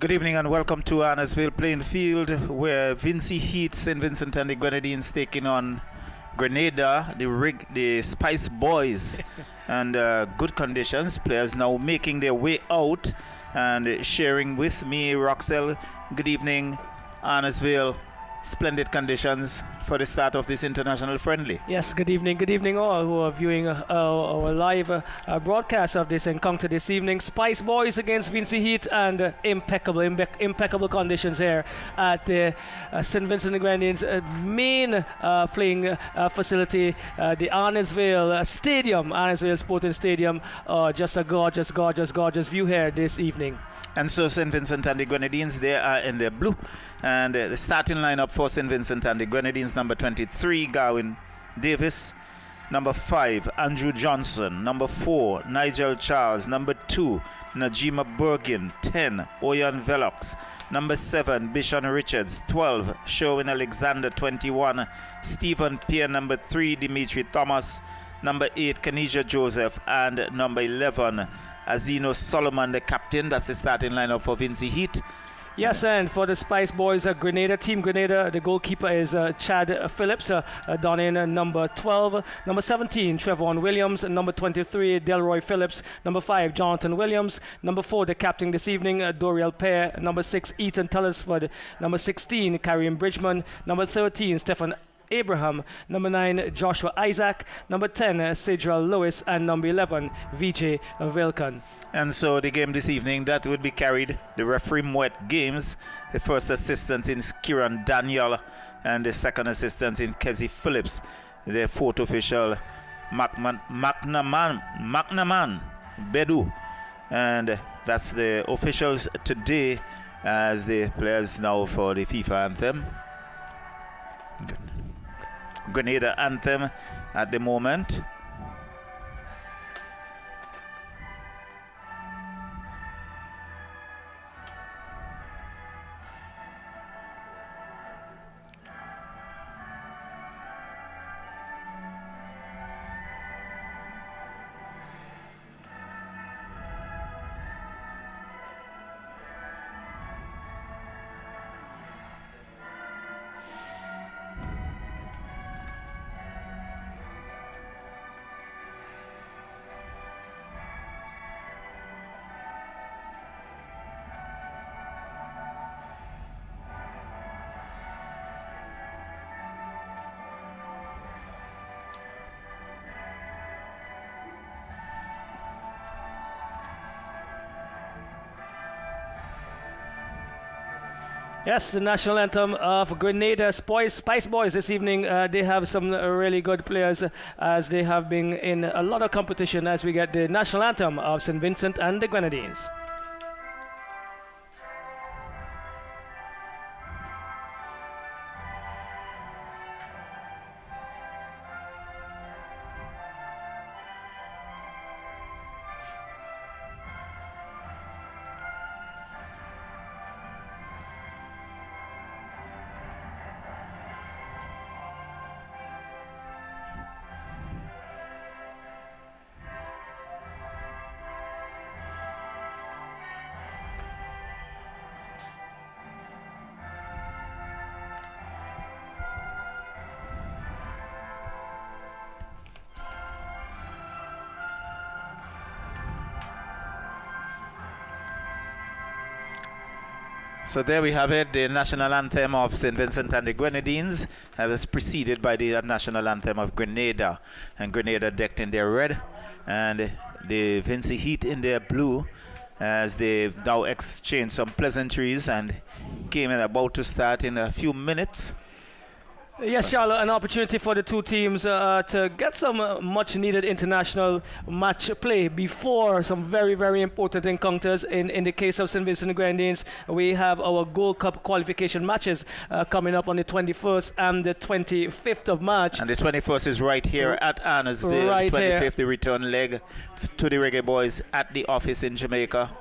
Good evening and welcome to ARNOS playing field, where Vincent Heat, St. Vincent and the Grenadines taking on Grenada, the Spice Boys. And good conditions, players now making their way out and sharing with me, Roxelle. Good evening, ARNOS. Splendid conditions for the start of this international friendly. Yes, good evening all who are viewing our live broadcast of this encounter this evening. Spice Boys against Vincent Heat, and impeccable conditions here at the St. Vincent and Grenadines main playing facility, the ARNOS Stadium, ARNOS Sporting Stadium. Just a gorgeous view here this evening. And so St. Vincent and the Grenadines, they are in their blue. And the starting lineup for St. Vincent and the Grenadines: number 23, Garwin Davis; number 5, Andrew Johnson; number 4, Nigel Charles; number 2, Najima Bergin; 10, Oyan Velox; number 7, Bishon Richards; 12, Sherwin Alexander; 21, Stephen Pierre; number 3, Dimitri Thomas; number 8, Kanija Joseph; and number 11, Azino Solomon, the captain. That's the starting lineup for Vincent Heat. Yes, and for the Spice Boys, Team Grenada, the goalkeeper is Chad Phillips, down in number 12. Number 17, Trevon Williams. Number 23, Delroy Phillips. Number 5, Jonathan Williams. Number 4, the captain this evening, Doriel Pear. Number 6, Ethan Tullisford. Number 16, Karim Bridgman. Number 13, Stephen Abraham. Number 9, Joshua Isaac. Number 10, Sidral Lewis. And number 11, VJ Vilkan. And so the game this evening, that would be carried, the referee Moet Games. The first assistant is Kieran Daniel, and the second assistant is Kezzy Phillips. The fourth official, McNaman. Bedu. And that's the officials today as the players now for the FIFA anthem. Grenada anthem at the moment. Yes, the national anthem of Grenada Spice Boys this evening. They have some really good players as they have been in a lot of competition as we get the national anthem of St. Vincent and the Grenadines. So there we have it, the national anthem of St. Vincent and the Grenadines. That's preceded by the national anthem of Grenada. And Grenada decked in their red and the Vinci Heat in their blue as they now exchange some pleasantries and game is about to start in a few minutes. Yes, Charlotte, an opportunity for the two teams to get some much needed international match play before some very, very important encounters. In the case of St. Vincent and Grenadines, we have our Gold Cup qualification matches coming up on the 21st and the 25th of March. And the 21st is right here at ARNOS VALE, right 25th, here. the return leg to the Reggae Boys at the office in Jamaica.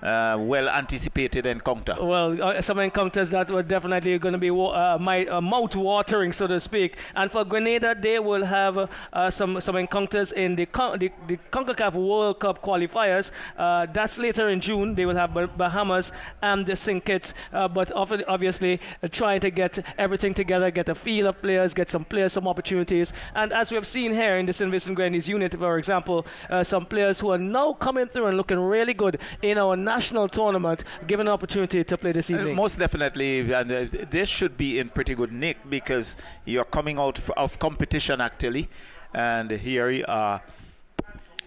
Well anticipated encounter. Well, some encounters that were definitely going to be mouth-watering, so to speak. And for Grenada, they will have some encounters in the CONCACAF World Cup qualifiers. That's later in June. They will have Bahamas and the St. Kitts. But obviously, trying to get everything together, get a feel of players, get some players some opportunities. And as we have seen here in the St. Vincent Grenadines unit, for example, some players who are now coming through and looking really good in our national tournament, given an opportunity to play this evening. Most definitely, and this should be in pretty good nick because you're coming out of competition actually, and here you are,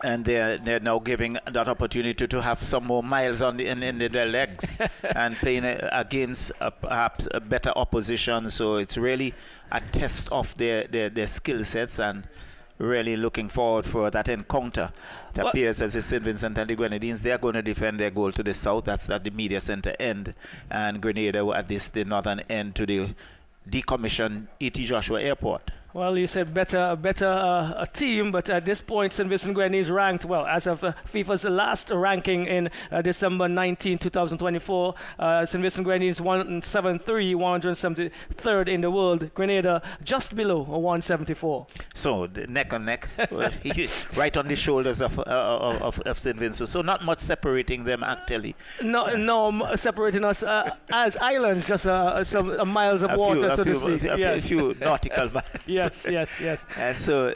and they're now giving that opportunity to have some more miles on in their legs and playing against perhaps a better opposition. So it's really a test of their skill sets, and really looking forward for that encounter. It appears as if St. Vincent and the Grenadines, they are going to defend their goal to the south. That's at the media center end, and Grenada at the northern end to the decommissioned E.T. Joshua Airport. Well, you said better a team, but at this point, St. Vincent Grenadines ranked, well, as of FIFA's last ranking in December 19, 2024, St. Vincent Grenadines 173, 173rd in the world. Grenada just below 174. So neck and neck, right on the shoulders of St. Vincent. So not much separating them actually. No, separating us as islands, just some miles of water, so to speak. A few nautical miles. Yes. And so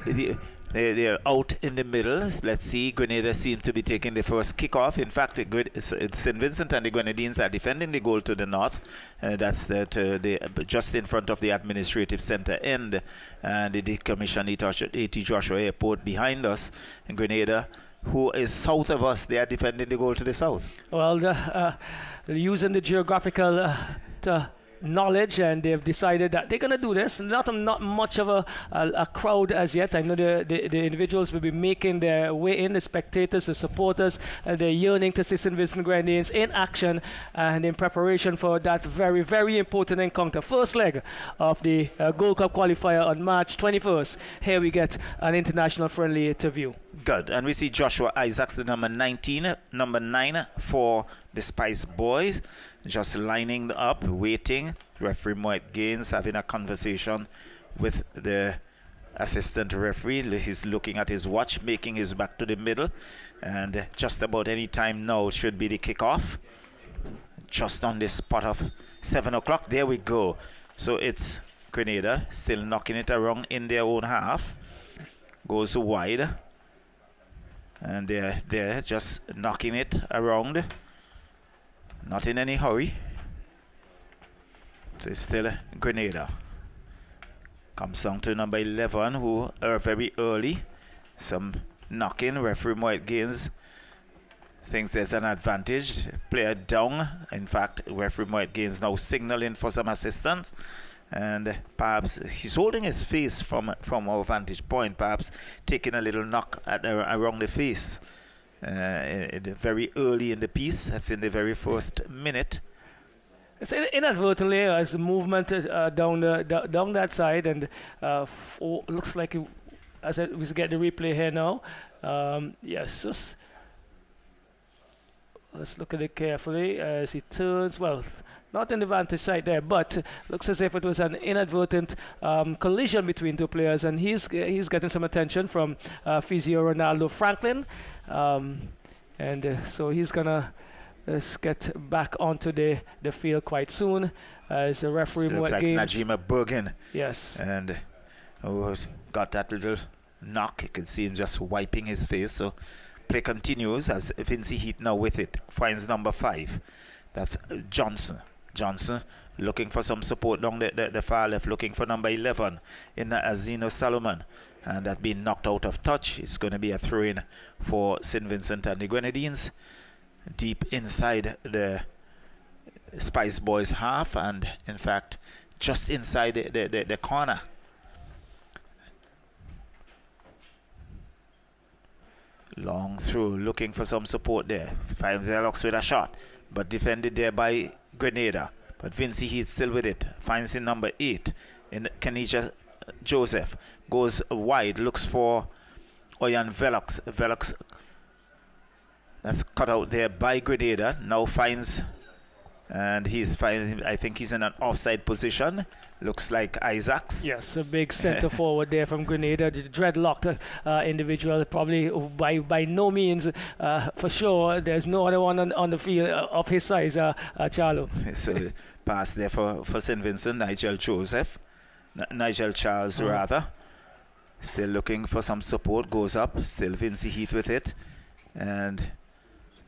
they're out in the middle. Let's see. Grenada seem to be taking the first kickoff. In fact, St. Vincent and the Grenadines are defending the goal to the north. That's just in front of the administrative center end. And the decommissioned E.T. Joshua Airport behind us. And Grenada, who is south of us, they are defending the goal to the south. Well, using the geographical knowledge, and they've decided that they're going to do this. Not much of a crowd as yet. I know the individuals will be making their way in, the spectators, the supporters, and they're yearning to see St. Vincent Grenadines in action and in preparation for that very, very important encounter. First leg of the Gold Cup qualifier on March 21st. Here we get an international friendly to view. Good. And we see Joshua Isaacs, the number 19, number 9 for the Spice Boys, just lining up, waiting. Referee Moet Gaines having a conversation with the assistant referee. He's looking at his watch, making his back to the middle, and just about any time now should be the kickoff. Just on the spot of 7 o'clock. There we go. So it's Grenada still knocking it around in their own half. Goes wide. And they're just knocking it around. Not in any hurry. So it's still Grenada. Comes down to number 11, who are very early. Some knocking. Referee Moet Gaines thinks there's an advantage. Player down. In fact, referee Moet Gaines now signaling for some assistance. And perhaps he's holding his face from our vantage point, perhaps taking a little knock around the face. Very early in the piece. That's in the very first minute. It's inadvertently as a movement down that side, and looks like as we get the replay here now. Yes, let's look at it carefully as he turns. Well, not in the vantage side there, but looks as if it was an inadvertent collision between two players, and he's getting some attention from physio Ronaldo Franklin, and so he's gonna get back onto the field quite soon as the referee looks like Games. Najima Bergen. Yes. And got that little knock. You can see him just wiping his face. So play continues as Vincent Heat now with it. Finds number 5. That's Johnson. Johnson looking for some support down the far left, looking for number 11 in Azino Salomon. And that being knocked out of touch. It's going to be a throw-in for St. Vincent and the Grenadines. Deep inside the Spice Boys half, and in fact just inside the corner. Long through, looking for some support there. Finds Velox with a shot, but defended there by Grenada. But Vincent Heath still with it. Finds in number 8 in Kenija Joseph. Goes wide, looks for Oyan Velox. Velox, that's cut out there by Grenada. Now finds, and I think he's in an offside position. Looks like Isaacs. Yes, a big centre forward there from Grenada. The dreadlocked individual, probably by no means, for sure, there's no other one on the field of his size, Charlo. So the pass there for St. Vincent, Nigel Joseph. Nigel Charles, rather. Still looking for some support, goes up. Still Vincent Heath with it. And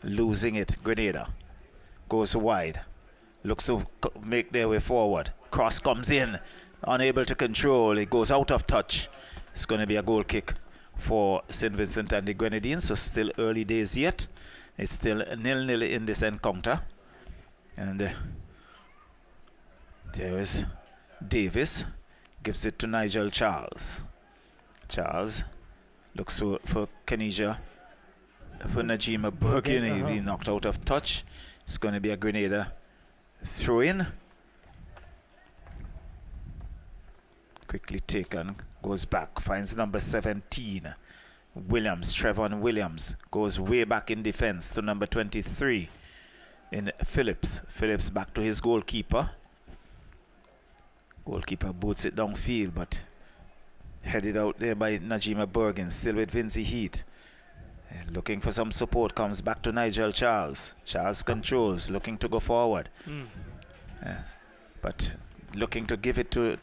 losing it, Grenada. Goes wide. Looks to make their way forward. Cross comes in. Unable to control. It goes out of touch. It's going to be a goal kick for St. Vincent and the Grenadines. So still early days yet. It's still 0-0 in this encounter. And there is Davis. Gives it to Nigel Charles. Charles looks for Kenija. For Najima Bergen, he'll be knocked out of touch. It's going to be a Grenada throw-in. Quickly taken, goes back, finds number 17. Williams, Trevon Williams, goes way back in defense to number 23 in Phillips. Phillips back to his goalkeeper. Goalkeeper boots it downfield, but headed out there by Najima Bergen, still with Vincent Heath. Looking for some support, comes back to Nigel Charles. Charles controls, looking to go forward. But looking to give it to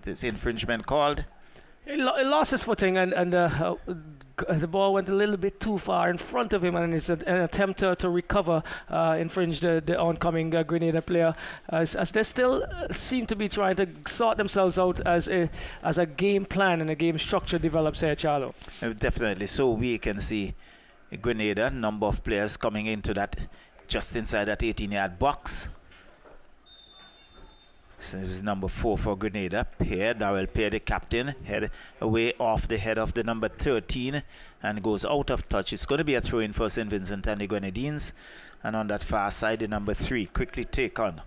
this infringement called. He lost his footing, and the ball went a little bit too far in front of him, and it's an attempt to recover, infringed the oncoming Grenada player, as they still seem to be trying to sort themselves out as a game plan and a game structure develops here, Charlo. Definitely. So we can see Grenada, number of players coming into that, just inside that 18-yard box. So it was number 4 for Grenada. Darrell Pear, the captain, head away off the head of the number 13 and goes out of touch. It's going to be a throw in for St. Vincent and the Grenadines. And on that far side, the number 3 quickly take on.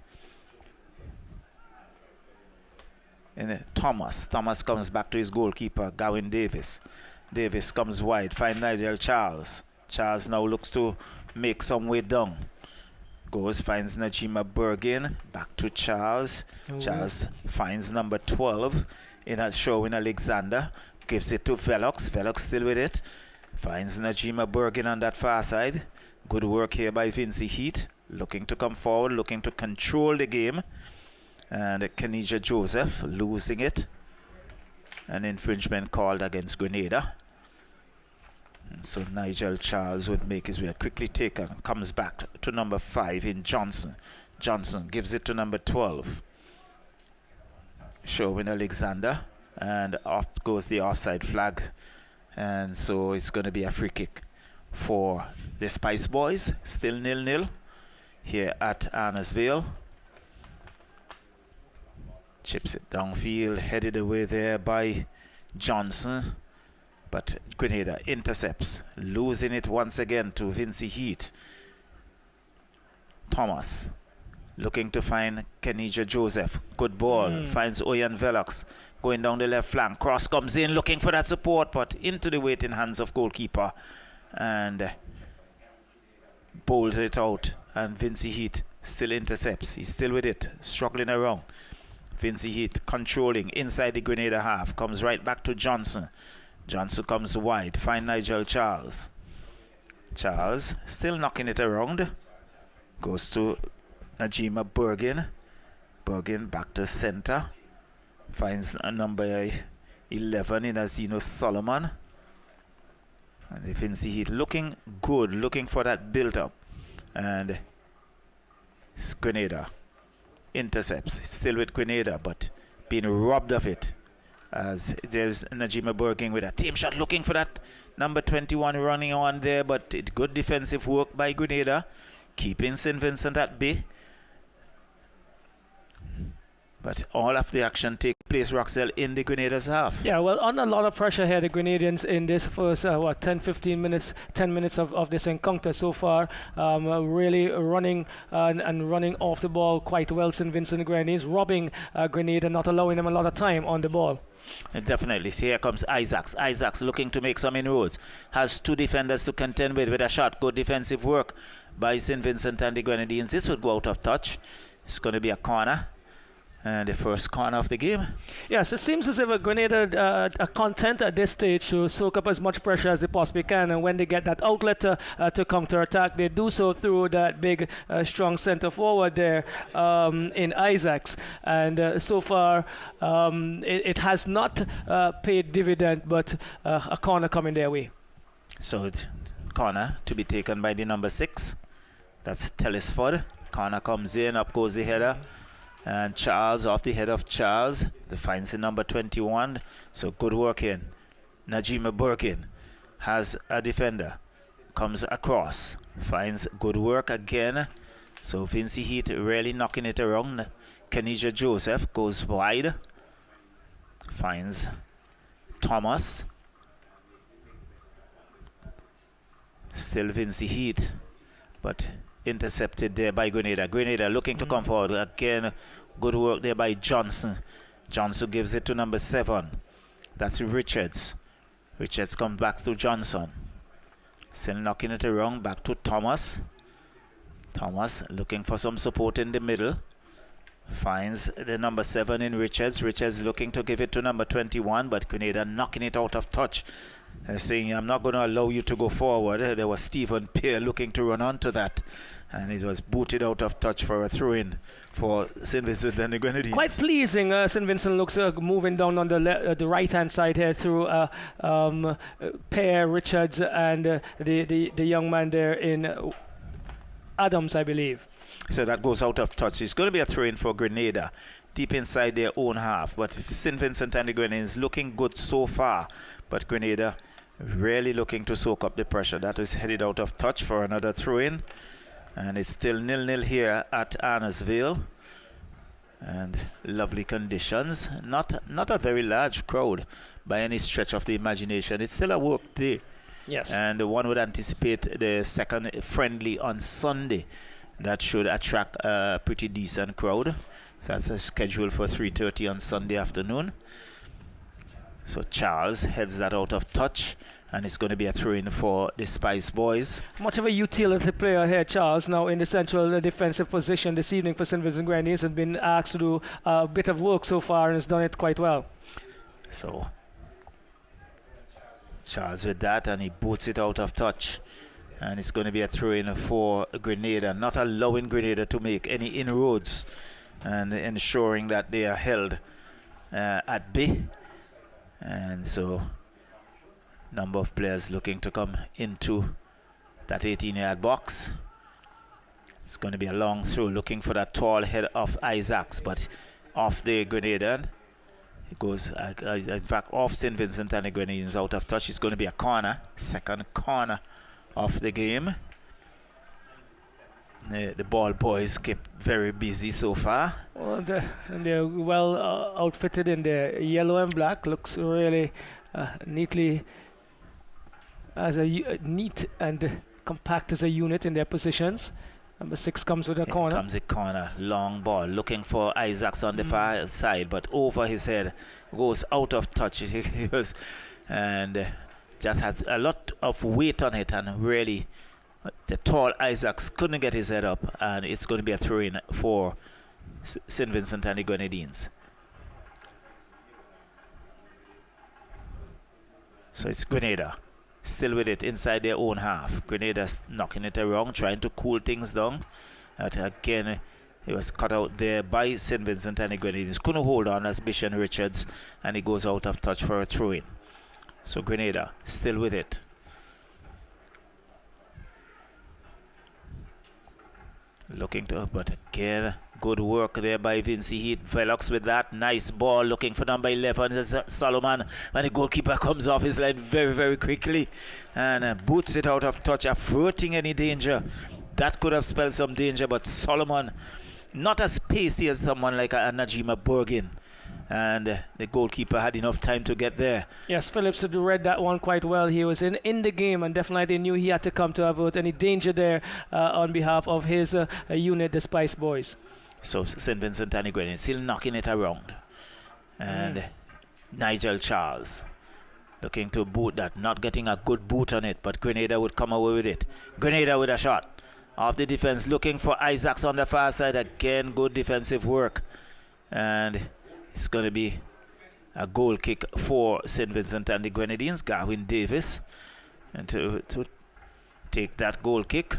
And Thomas comes back to his goalkeeper, Gavin Davis. Davis comes wide, find Nigel Charles. Charles now looks to make some way down. Goes, finds Najima Bergin, back to Charles. Charles finds number 12 in a Sherwin Alexander, gives it to Velox. Velox still with it. Finds Najima Bergin on that far side. Good work here by Vincey Heat, looking to come forward, looking to control the game. And Kenija Joseph losing it. An infringement called against Grenada. And so Nigel Charles would make his way quickly taken, comes back to number 5 in Johnson. Johnson gives it to number 12. Sherwin Alexander, and off goes the offside flag. And so it's going to be a free kick for the Spice Boys. Still 0-0 here at ARNOS VALE. Chips it downfield, headed away there by Johnson. But Grenada intercepts, losing it once again to Vincey Heat. Thomas looking to find Kenija Joseph. Good ball, finds Oyan Velox going down the left flank. Cross comes in, looking for that support, but into the waiting hands of goalkeeper. And bowls it out. And Vincey Heat still intercepts. He's still with it, struggling around. Vincey Heat controlling inside the Grenada half. Comes right back to Johnson. Johnson comes wide. Find Nigel Charles. Charles still knocking it around. Goes to Najima Bergin. Bergin back to center. Finds a number 11 in Azino Solomon. And Vincey Heat looking good, looking for that build-up. And Grenada intercepts. Still with Grenada, but being robbed of it. As there's Najima Bergin with a team shot, looking for that number 21 running on there, but good defensive work by Grenada, keeping St. Vincent at bay. But all of the action take place, Roxelle, in the Grenada's half. Yeah, well, under a lot of pressure here, the Grenadians in this first, 10 minutes of this encounter so far. Really running and running off the ball quite well, St. Vincent Grenadines, robbing Grenada, not allowing them a lot of time on the ball. Definitely. So here comes Isaacs. Isaacs looking to make some inroads. Has 2 defenders to contend with a shot. Good defensive work by St. Vincent and the Grenadines. This would go out of touch. It's going to be a corner. And the first corner of the game. Yes, it seems as if Grenada are content at this stage to soak up as much pressure as they possibly can. And when they get that outlet to counter-attack, they do so through that big, strong centre forward there in Isaacs. And so far, it has not paid dividend, but a corner coming their way. So corner to be taken by the number 6. That's Tellisford. Corner comes in, up goes the header. And Charles, off the head of Charles, finds the number 21. So good work in. Najima Bergin has a defender. Comes across. Finds good work again. So Vincey Heat really knocking it around. Kenija Joseph goes wide. Finds Thomas. Still Vincey Heat. But intercepted there by Grenada. Grenada looking to come forward again. Good work there by Johnson. Johnson gives it to number 7. That's Richards. Richards comes back to Johnson. Still knocking it around. Back to Thomas. Thomas looking for some support in the middle. Finds the number 7 in Richards. Richards looking to give it to number 21, but Grenada knocking it out of touch. Saying, I'm not going to allow you to go forward. There was Stephen Pear looking to run onto that. And it was booted out of touch for a throw-in for St. Vincent and the Grenadines. Quite pleasing. St. Vincent looks moving down on the right-hand side here through Pear, Richards, and the young man there in Adams, I believe. So that goes out of touch. It's going to be a throw-in for Grenada, deep inside their own half. But St. Vincent and the Grenadines looking good so far. But Grenada really looking to soak up the pressure. That is headed out of touch for another throw-in. And it's still 0-0 here at ARNOS VALE. And lovely conditions. Not a very large crowd by any stretch of the imagination. It's still a work day. Yes. And one would anticipate the second friendly on Sunday. That should attract a pretty decent crowd. So that's scheduled for 3:30 on Sunday afternoon. So Charles heads that out of touch, and it's going to be a throw-in for the Spice Boys. Much of a utility player here, Charles, now in the central defensive position this evening for St. Vincent Grenadines, has been asked to do a bit of work so far and has done it quite well. So Charles with that, and he boots it out of touch. And it's going to be a throw-in for Grenada, not allowing Grenada to make any inroads and ensuring that they are held at bay. And so number of players looking to come into that 18-yard box. It's going to be a long throw, looking for that tall head of Isaacs, but off the Grenada. It goes, in fact, off St. Vincent and the Grenadines, out of touch. It's going to be a corner, second corner of the game. The ball boys kept very busy so far. Well, they're well outfitted in their yellow and black. Looks really neatly as neat and compact as a unit in their positions. Number 6 comes with a corner. Comes a corner, long ball, looking for Isaacs on the far side, but over his head, goes out of touch. He was, and just has a lot of weight on it, and really the tall Isaacs couldn't get his head up, and it's going to be a throw-in for St. Vincent and the Grenadines. So it's Grenada still with it inside their own half. Grenada's knocking it around, trying to cool things down. But again, it was cut out there by St. Vincent and the Grenadines. Couldn't hold on as Bishan Richards, and he goes out of touch for a throw-in. So Grenada still with it. Looking to, but again, good work there by Vincent Heat. Velox with that nice ball, looking for number 11, Solomon, and the goalkeeper comes off his line very, very quickly and boots it out of touch, averting any danger. That could have spelled some danger, but Solomon, not as pacey as someone like a Najima Bergin, and the goalkeeper had enough time to get there. Yes, Phillips had read that one quite well. He was in the game, and definitely they knew he had to come to avert any danger there on behalf of his unit, the Spice Boys. So St. Vincent and the Grenadines still knocking it around. And Nigel Charles looking to boot that, not getting a good boot on it, but Grenada would come away with it. Grenada with a shot off the defense, looking for Isaacs on the far side. Again, good defensive work. And it's going to be a goal kick for St. Vincent and the Grenadines. Garwin Davis and to take that goal kick.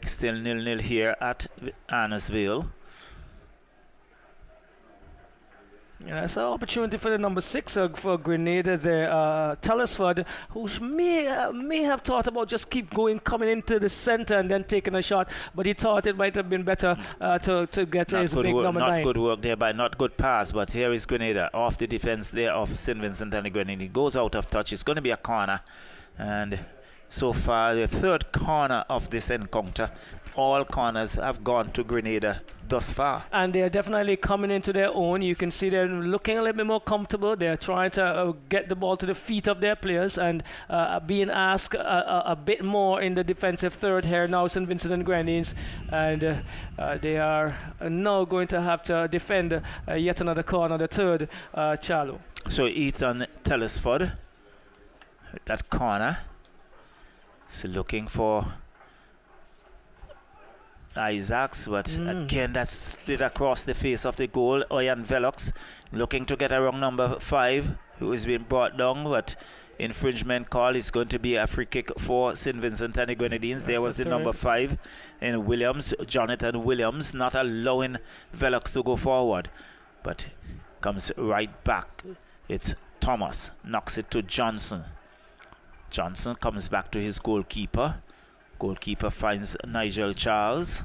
Still 0-0 here at ARNOS VALE. Yeah, it's an opportunity for the number 6 for Grenada there. Telesford, who may have thought about just coming into the center and then taking a shot, but he thought it might have been better to get his big number 9. Not good work there, but not good pass. But here is Grenada off the defense there of St. Vincent and the Grenadines. He goes out of touch. It's going to be a corner, and so far the third corner of this encounter. All corners have gone to Grenada thus far. And they're definitely coming into their own. You can see they're looking a little bit more comfortable. They're trying to get the ball to the feet of their players and being asked a bit more in the defensive third here now, St. Vincent and Grenadines. And they are now going to have to defend yet another corner, the third, Charlo. So Ethan Telesford, that corner. So looking for Isaacs, but again that's slid across the face of the goal. Oyan Velox looking to get around number 5, who is being brought down, but infringement call is going to be a free kick for St. Vincent and the Grenadines. There was the number 5 in Williams, Jonathan Williams, not allowing Velox to go forward, but comes right back. It's Thomas, knocks it to Johnson. Johnson comes back to his goalkeeper. Goalkeeper finds Nigel Charles.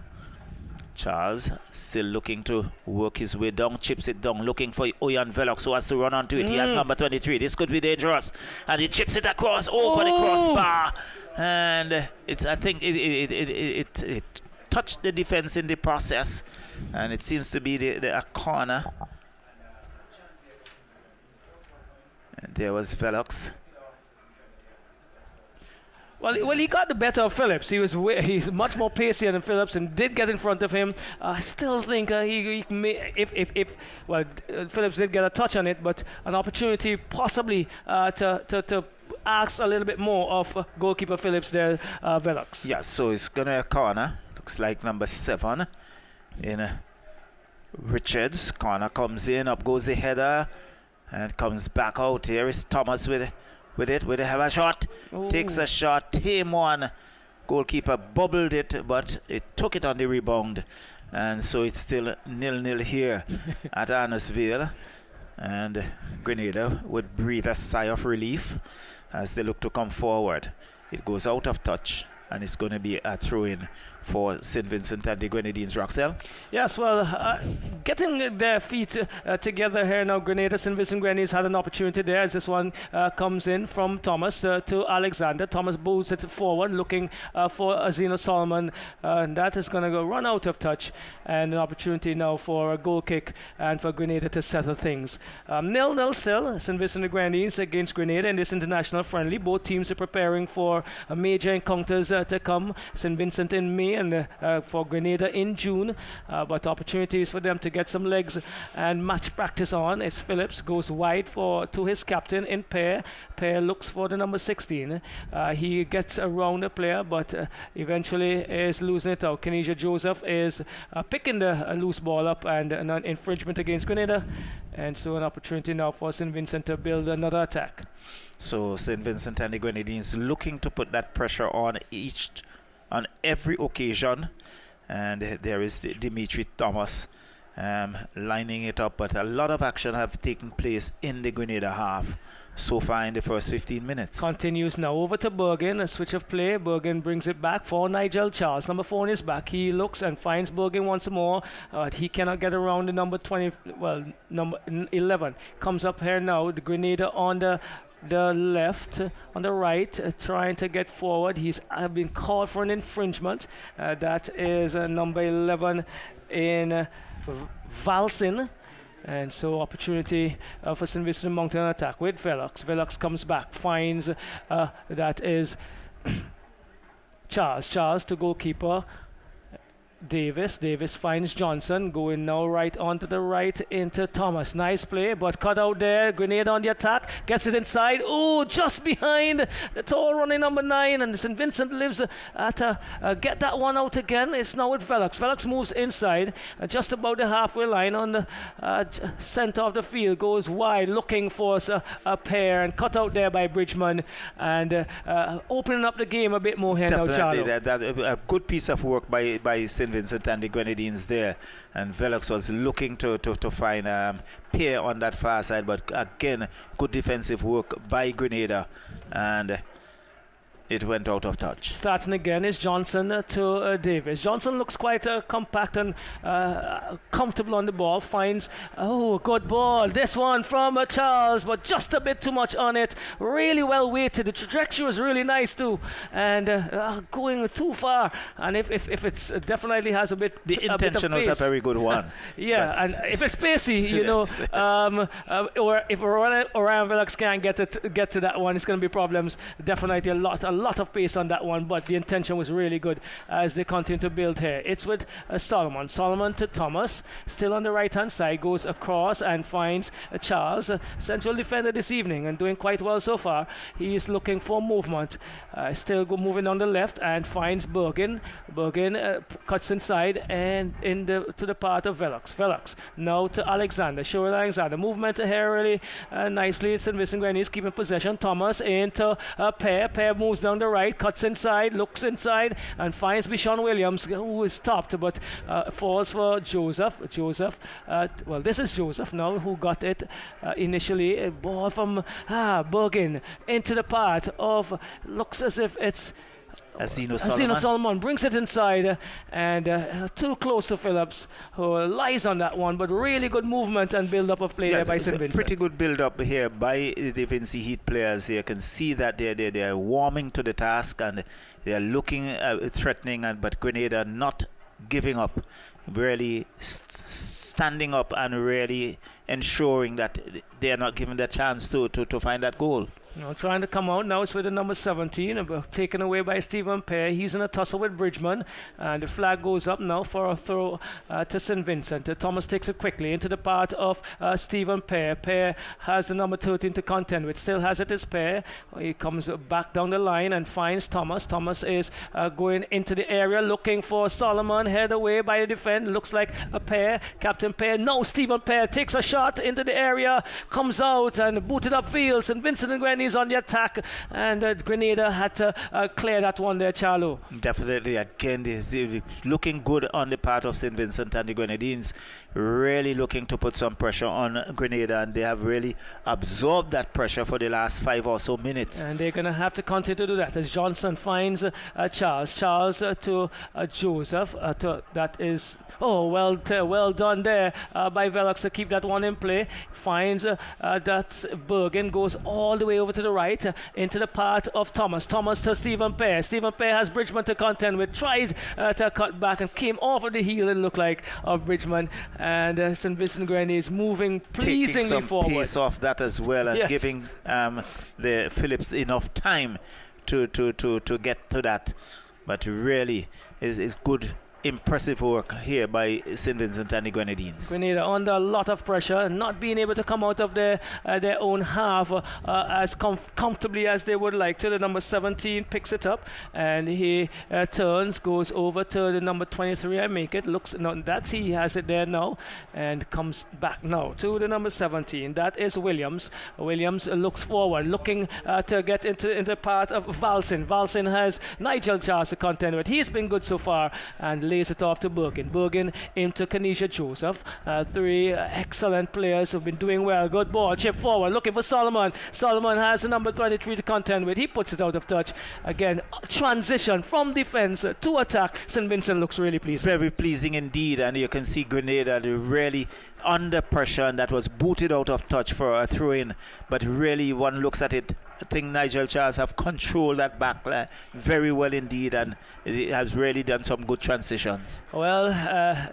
Charles still looking to work his way down, chips it down, looking for Oyan Velox, who has to run onto it. He has number 23. This could be dangerous. And he chips it across over the crossbar. And it's, I think it touched the defense in the process, and it seems to be a corner. And there was Velox. Well, he got the better of Phillips. He's much more pacey than Phillips and did get in front of him. I still think he may, Phillips did get a touch on it, but an opportunity possibly to ask a little bit more of goalkeeper Phillips there, Velox. Yeah, so it's gonna a corner. Looks like number 7 in Richards. Corner comes in, up goes the header, and comes back out. Here is Thomas with it. They have a shot. Ooh. Takes a shot. Tame one. Goalkeeper bubbled it, but it took it on the rebound. And so it's still 0-0 here at ARNOS VALE. And Grenada would breathe a sigh of relief as they look to come forward. It goes out of touch, and it's going to be a throw-in for St. Vincent and the Grenadines. Roxelle? Yes, well, getting their feet together here now. Grenada, St. Vincent Grenadines had an opportunity there as this one comes in from Thomas to Alexander. Thomas boots it forward, looking for Zeno Solomon. And that is going to go run out of touch. And an opportunity now for a goal kick and for Grenada to settle things. 0-0 still, St. Vincent Grenadines against Grenada in this international friendly. Both teams are preparing for major encounters to come. St. Vincent in May and for Grenada in June, but opportunities for them to get some legs and match practice on as Phillips goes wide to his captain in Pear. Pear looks for the number 16. He gets around the player, but eventually is losing it out. Kenesia Joseph is picking the loose ball up and an infringement against Grenada, and so an opportunity now for St. Vincent to build another attack. So St. Vincent and the Grenadines looking to put that pressure on every occasion, and there is Dimitri Thomas lining it up, but a lot of action have taken place in the Grenada half so far in the first 15 minutes. Continues now over to Bergen, a switch of play. Bergen brings it back for Nigel Charles. Number 4 on his back. He looks and finds Bergen once more. He cannot get around the number 11. Comes up here now. The Grenada on the left, on the right, trying to get forward. He's been called for an infringement. That is number 11 in Valsin. And so opportunity for St. Vincent Mountain attack with Velox. Velox comes back, finds that is Charles to goalkeeper Davis. Davis finds Johnson, going now right onto the right into Thomas. Nice play, but cut out there. Grenada on the attack, gets it inside. Oh, just behind the tall running number 9, and St. Vincent lives get that one out again. It's now with Velox. Velox moves inside, just about the halfway line on the center of the field, goes wide, looking for a pair, and cut out there by Bridgman, and opening up the game a bit more here now, Charlo. Definitely, a good piece of work by St. Vincent and the Grenadines there, and Velox was looking to find pair on that far side, but again, good defensive work by Grenada, and it went out of touch. Starting again is Johnson to Davis. Johnson looks quite compact and comfortable on the ball. Finds, good ball. This one from Charles, but just a bit too much on it. Really well weighted. The trajectory was really nice too, and going too far. And if it's definitely has a bit. The intention was a very good one. Yeah, and if it's pacey, you know, or if Orion Velox can't get to that one, it's going to be problems. Definitely a lot of pace on that one, but the intention was really good as they continue to build here. It's with Solomon to Thomas, still on the right hand side, goes across and finds Charles, central defender this evening, and doing quite well so far. He is looking for movement, still moving on the left, and finds Bergen. Cuts inside and to the part of Velox now to Alexander, showing Alexander movement here really nicely. St. Vincent Grenadines keeping possession. Thomas into Pear moves down the right, cuts inside, looks inside, and finds Bishon Williams, who is stopped, but falls for Joseph. This is Joseph now, who got it initially. A ball from Bergen into the part of, looks as if it's Zeno Solomon brings it inside, and too close to Phillips, who lies on that one, but really good movement and build up of play there by St. Vincent. Pretty good build up here by the Vinci Heat players. You can see that they're warming to the task, and they're looking threatening, but Grenada not giving up, really standing up and really ensuring that they are not given the chance to find that goal. Trying to come out now. It's with the number 17, taken away by Stephen Pear. He's in a tussle with Bridgman, and the flag goes up now for a throw to St. Vincent. Thomas takes it quickly into the part of Stephen Pear. Pear has the number 13 to contend with, still has it as Pear. He comes back down the line and finds Thomas. Thomas is going into the area looking for Solomon, head away by the defense. Looks like a Pear, Captain Pear. No, Stephen Pear takes a shot into the area, comes out and booted upfield. St. Vincent and Grenadines on the attack, and Grenada had to clear that one there, Charlo. Definitely, again, looking good on the part of St. Vincent and the Grenadines, really looking to put some pressure on Grenada, and they have really absorbed that pressure for the last 5 or so minutes. And they're going to have to continue to do that as Johnson finds Charles to Joseph. That is, well done there by Velox to keep that one in play. Finds that Bergen goes all the way over to the right into the part of Thomas to Stephen Pear. Stephen Pear has Bridgman to contend with, tried to cut back and came off of the heel, it looked like, of Bridgman, and St. Vincent Grenadines moving pleasingly taking some forward. Pace off that as well, and yes, giving the Phillips enough time to get to that. But really is good, impressive work here by St. Vincent and the Grenadines. Grenada under a lot of pressure, not being able to come out of their own half as comfortably as they would like to. The number 17 picks it up and he turns, goes over to the number 23. I make it. Looks, no, that's he has it there now, and comes back now to the number 17. That is Williams. Williams looks forward, looking to get into the part of Valsin. Valsin has Nigel Charles to contend with. He's been good so far, and lays it off to Bergen. Bergen into Kanisha Joseph. 3 excellent players who've been doing well. Good ball, chip forward, looking for Solomon. Solomon has the number 23 to contend with. He puts it out of touch. Again, transition from defense to attack. St. Vincent looks really pleasing. Very pleasing indeed, and you can see Grenada really under pressure, and that was booted out of touch for a throw-in. But really, one looks at it, I think Nigel Charles have controlled that back line very well indeed, and it has really done some good transitions. Well,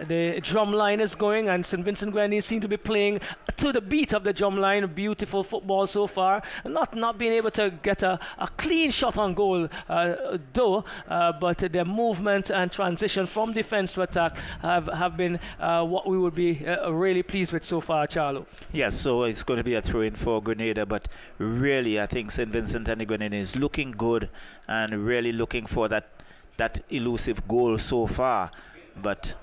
the drum line is going, and St. Vincent Grenadines seem to be playing to the beat of the drum line. Beautiful football so far. Not being able to get a clean shot on goal, but their movement and transition from defense to attack have been what we would be really pleased with so far, Charlo. Yes, so it's going to be a throw-in for Grenada, but really I think St. Vincent and the Grenadines is looking good and really looking for that elusive goal so far, but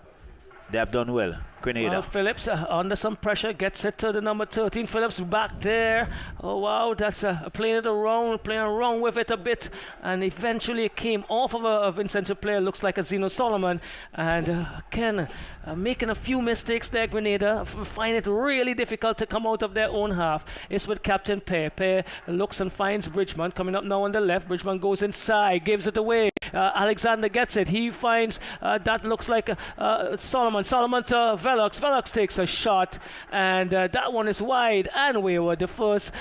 they have done well. Grenada. Well, Phillips under some pressure gets it to the number 13. Phillips back there. Oh wow, that's playing around with it a bit, and eventually it came off of a Vincent player. Looks like a Zeno Solomon, and again making a few mistakes there. Grenada find it really difficult to come out of their own half. It's with Captain Pear. Pear looks and finds Bridgman coming up now on the left. Bridgman goes inside, gives it away. Alexander gets it. He finds that looks like Solomon to Velox. Velox takes a shot, and that one is wide and wayward. The first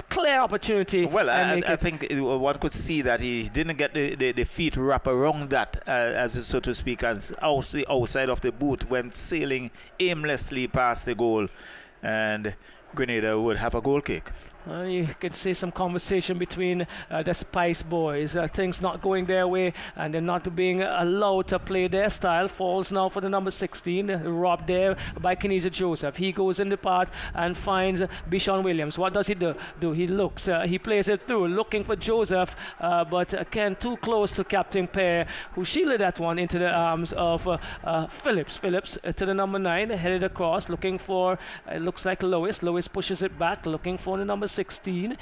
clear opportunity. Well, I think one could see that he didn't get the feet wrap around that, as so to speak, as the outside of the boot went sailing aimlessly past the goal, and Grenada would have a goal kick. You could see some conversation between the Spice Boys. Things not going their way, and they're not being allowed to play their style. Falls now for the number 16, robbed there by Kenisa Joseph. He goes in the path and finds Bishon Williams. What does he do? He looks, he plays it through, looking for Joseph, but again too close to Captain Pear, who shielded that one into the arms of Phillips. Phillips to the number 9, headed across, looking for, it looks like Lois. Lois pushes it back, looking for the number 16.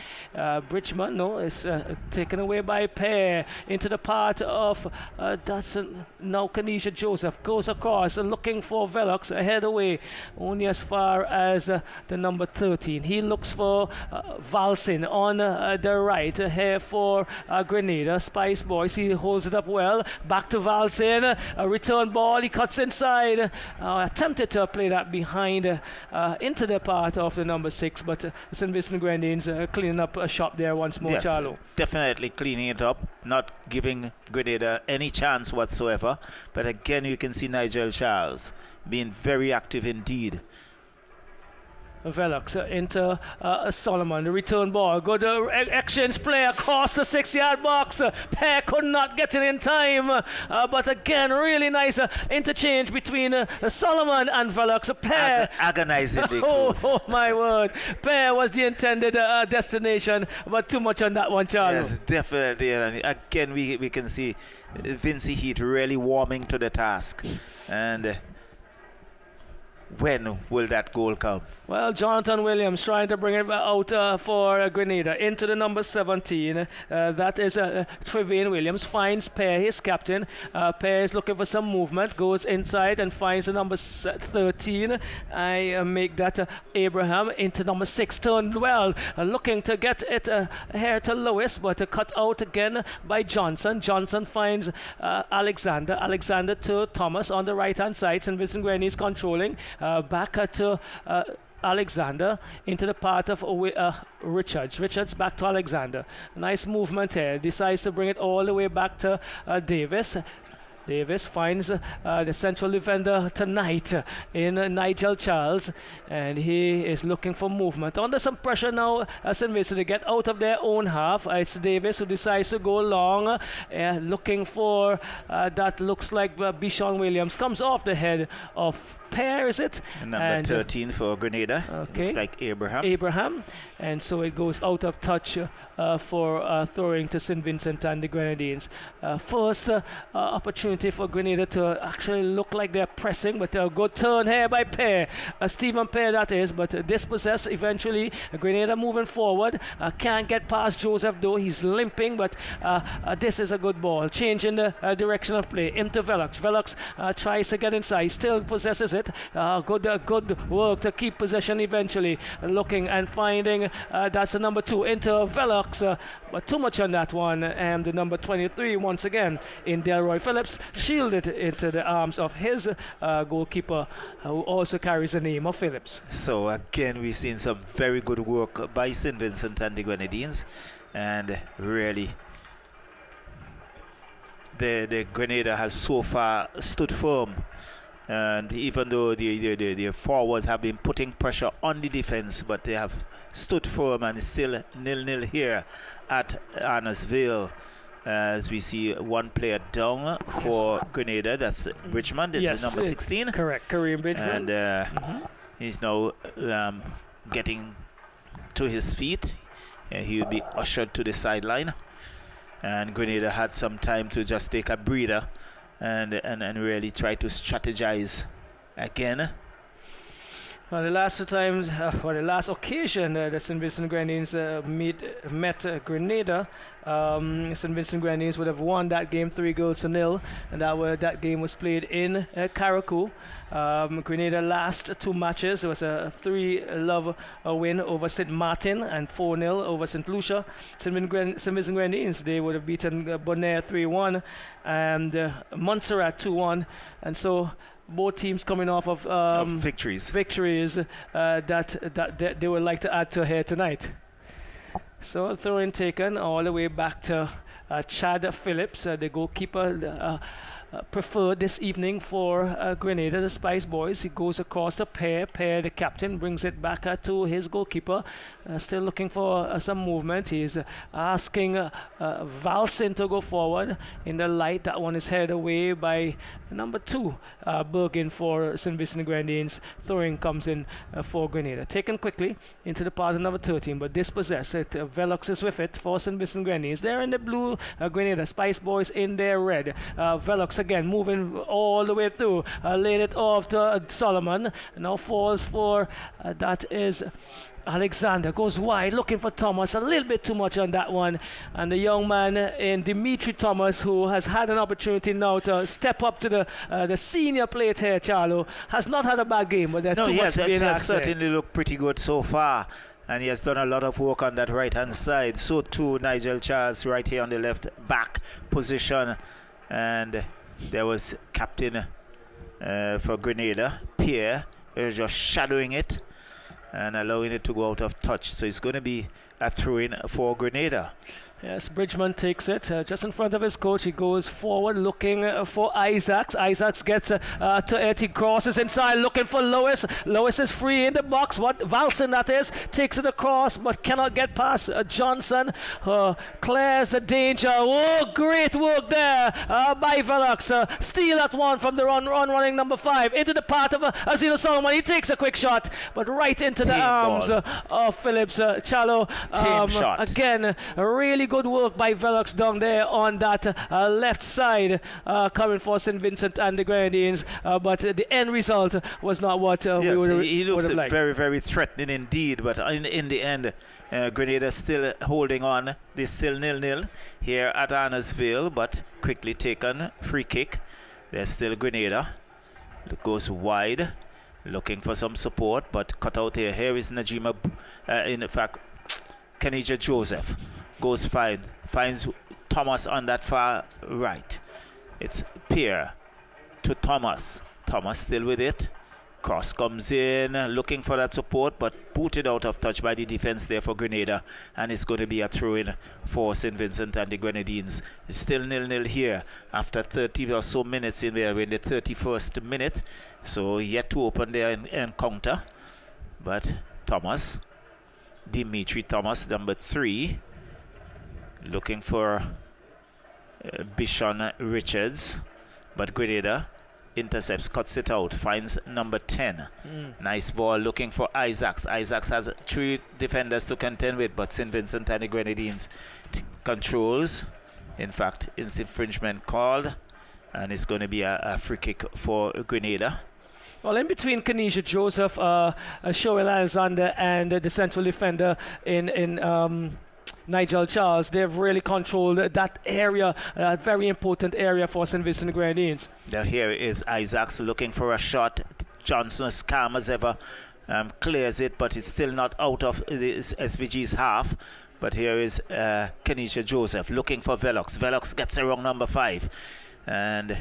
Bridgman, is taken away by Pear into the part of that's now Kanisha Joseph goes across looking for Velox, ahead away only as far as the number 13. He looks for Valsin on the right here for Grenada. Spice Boys, he holds it up well, back to Valsin, a return ball, he cuts inside, attempted to play that behind into the part of the number 6, but St. Vincent Grenadines Grenadines cleaning up a shop there once more, Yes, Charlo. definitely cleaning it up, not giving Grenada any chance whatsoever. But again, you can see Nigel Charles being very active indeed. Velox into Solomon, the return ball. Good exchange play across the 6-yard box. Pear could not get it in time. But again, really nice interchange between Solomon and Velox. Pear. Agonizingly Oh, close. oh, my word. Pear was the intended destination, but too much on that one, Charles. Yes, definitely. And again, we can see Vincent Heat really warming to the task. And when will that goal come? Well, Jonathan Williams trying to bring it out for Grenada into the number 17. That is Trevain Williams. Finds Pear, his captain. Pear is looking for some movement. Goes inside and finds the number 13. I make that Abraham into number 6. Turned well. Looking to get it here to Lewis, but cut out again by Johnson. Johnson finds Alexander. Alexander to Thomas on the right-hand side. St. Vincent Grenadines controlling. Back to Alexander into the part of Richards. Richards back to Alexander. Nice movement here. Decides to bring it all the way back to Davis. Davis finds the central defender tonight in Nigel Charles, and he is looking for movement. Under some pressure now, St. Vincent to get out of their own half. It's Davis who decides to go long, looking for that looks like Bishon Williams. Comes off the head of Pear, is it? Number 13 for Grenada. Okay. Looks like Abraham. And so it goes out of touch for throwing to St. Vincent and the Grenadines. First opportunity for Grenada to actually look like they're pressing, but a good turn here by Pear. Stephen Pear, that is, but dispossessed eventually. Grenada moving forward. Can't get past Joseph, though. He's limping, but this is a good ball. Changing the direction of play. Into Velox. Velox tries to get inside. Still possesses it. Good work to keep possession eventually. Looking and finding that's the number 2 into Velox, but too much on that one. And the number 23 once again in Delroy Phillips, shielded into the arms of his goalkeeper, who also carries the name of Phillips. So again, we've seen some very good work by St. Vincent and the Grenadines, and really the Grenada has so far stood firm. And even though the forwards have been putting pressure on the defense, but they have stood firm, and still 0-0 here at ARNOS VALE. As we see one player down for Grenada, that's Richmond. This is number 16. Correct, Kareem Bridgman. And he's now getting to his feet. He will be ushered to the sideline. And Grenada had some time to just take a breather and really try to strategize again. Well, the last 2 times, or the last occasion the St. Vincent Grenadines met Grenada, St. Vincent Grenadines would have won that game 3-0, and that game was played in Carriacou. Grenada last 2 matches, it was a 3-0 win over St. Martin and 4-0 over St. Lucia. St. Vincent Grenadines, they would have beaten Bonaire 3-1 and Montserrat 2-1, and so both teams coming off of victories that they would like to add to here tonight. So throw-in taken all the way back to Chad Phillips, the goalkeeper preferred this evening for Grenada, the Spice Boys. He goes across to Pear. Pear, the captain, brings it back to his goalkeeper. Still looking for some movement. He's asking Vincent to go forward in the light. That one is headed away by number 2, Bergen for St. Vincent Grenadines. Throwing comes in for Grenada. Taken quickly into the part of number 13, but dispossessed. Velox is with it for St. Vincent Grenadines. They're in the blue, Grenada Spice Boys in their red. Velox again moving all the way through. Laid it off to Solomon. Now falls for that is Alexander. Goes wide looking for Thomas. A little bit too much on that one. And the young man in Dimitri Thomas, who has had an opportunity now to step up to the senior plate here, Charlo, has not had a bad game, but there's too much being asked. He has certainly looked pretty good so far. And he has done a lot of work on that right-hand side. So too Nigel Charles right here on the left back position. And there was captain for Grenada, Pierre, just shadowing it. and allowing it to go out of touch. So it's going to be a throw-in for Grenada. Yes, Bridgman takes it just in front of his coach. He goes forward looking for Isaacs. Isaacs gets to it. He crosses inside looking for Lewis. Lewis is free in the box. What Valson that is. Takes it across but cannot get past Johnson. Clears the danger. Oh, great work there by Velox. Steal that one from the running number 5. Into the path of Azino Solomon. He takes a quick shot but right into the arms of Phillips Chalo. Shot. Again, really good work by Velox down there on that left side coming for St. Vincent and the Grenadines, but the end result was not what we would have liked. He looks very, very threatening indeed, but in the end, Grenada still holding on. They're still 0-0 here at ARNOS VALE, but quickly taken free kick. There's still Grenada. It goes wide, looking for some support, but cut out here. Here is Najima, in fact, Kenija Joseph. Goes fine, finds Thomas on that far right. It's Pierre to Thomas. Thomas still with it. Cross comes in, looking for that support, but booted out of touch by the defense there for Grenada, and it's going to be a throw-in for St. Vincent and the Grenadines. It's still 0-0 here after 30 or so minutes in there. We're in the 31st minute, so yet to open their encounter. But Thomas, Dimitri Thomas, number 3, looking for Bishon Richards, but Grenada intercepts, cuts it out, finds number 10. Nice ball, looking for Isaacs. Isaacs has 3 defenders to contend with, but St. Vincent and the Grenadines controls. In fact, infringement called, and it's going to be a free kick for Grenada. Well, in between Kenesha Joseph, Shoel Alexander, and the central defender in Nigel Charles, they've really controlled that area, that very important area for St. Vincent Grenadines. Now here is Isaacs looking for a shot. Johnson, as calm as ever, clears it, but it's still not out of the SVG's half. But here is Kenesha Joseph looking for Velox. Velox gets around number 5 and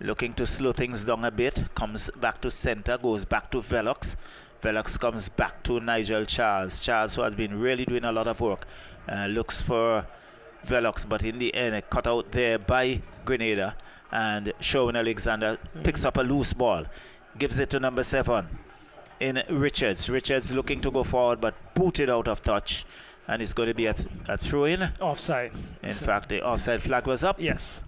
looking to slow things down a bit. Comes back to center, goes back to Velox. Velox comes back to Nigel Charles. Charles, who has been really doing a lot of work, looks for Velox, but in the end, cut out there by Grenada. And Showen Alexander picks up a loose ball, gives it to number 7 in Richards. Richards looking to go forward, but booted out of touch. And it's going to be a throw-in. Offside. In fact, the offside flag was up. Yes.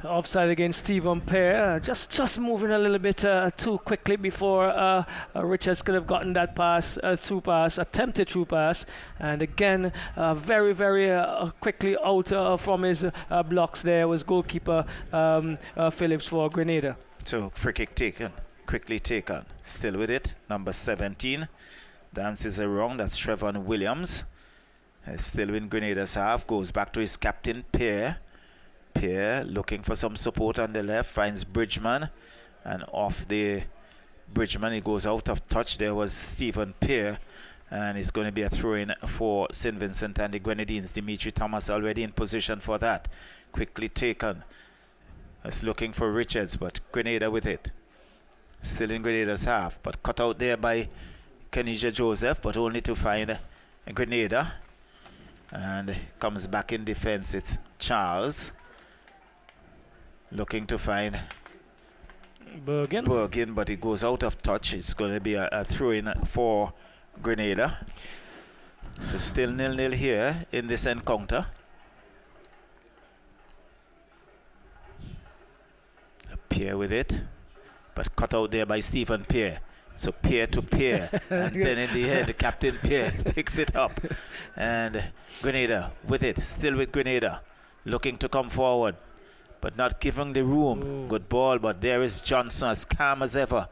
Offside against Stephen Pear. Just moving a little bit too quickly before Richards could have gotten that pass, attempted through pass. And again, very, very quickly out from his blocks there was goalkeeper Phillips for Grenada. So free kick taken, quickly taken. Still with it, number 17. Dances around, that's Trevon Williams. Still in Grenada's half, goes back to his captain, Pierre. Pierre looking for some support on the left, finds Bridgman, and off the Bridgman, he goes out of touch. There was Stephen Pierre, and it's going to be a throw-in for St. Vincent and the Grenadines. Dimitri Thomas already in position for that. Quickly taken. It's looking for Richards, but Grenada with it. Still in Grenada's half, but cut out there by Kenesha Joseph, but only to find Grenada. And comes back in defense. It's Charles looking to find Bergen, but it goes out of touch. It's going to be a throw-in for Grenada. So still 0-0 here in this encounter. Pierre with it, but cut out there by Stephen Pierre. So Pierre to Pierre, and then in the end, the captain Pierre picks it up. And Grenada with it, still with Grenada, looking to come forward, but not giving the room. Ooh. Good ball, but there is Johnson, as calm as ever.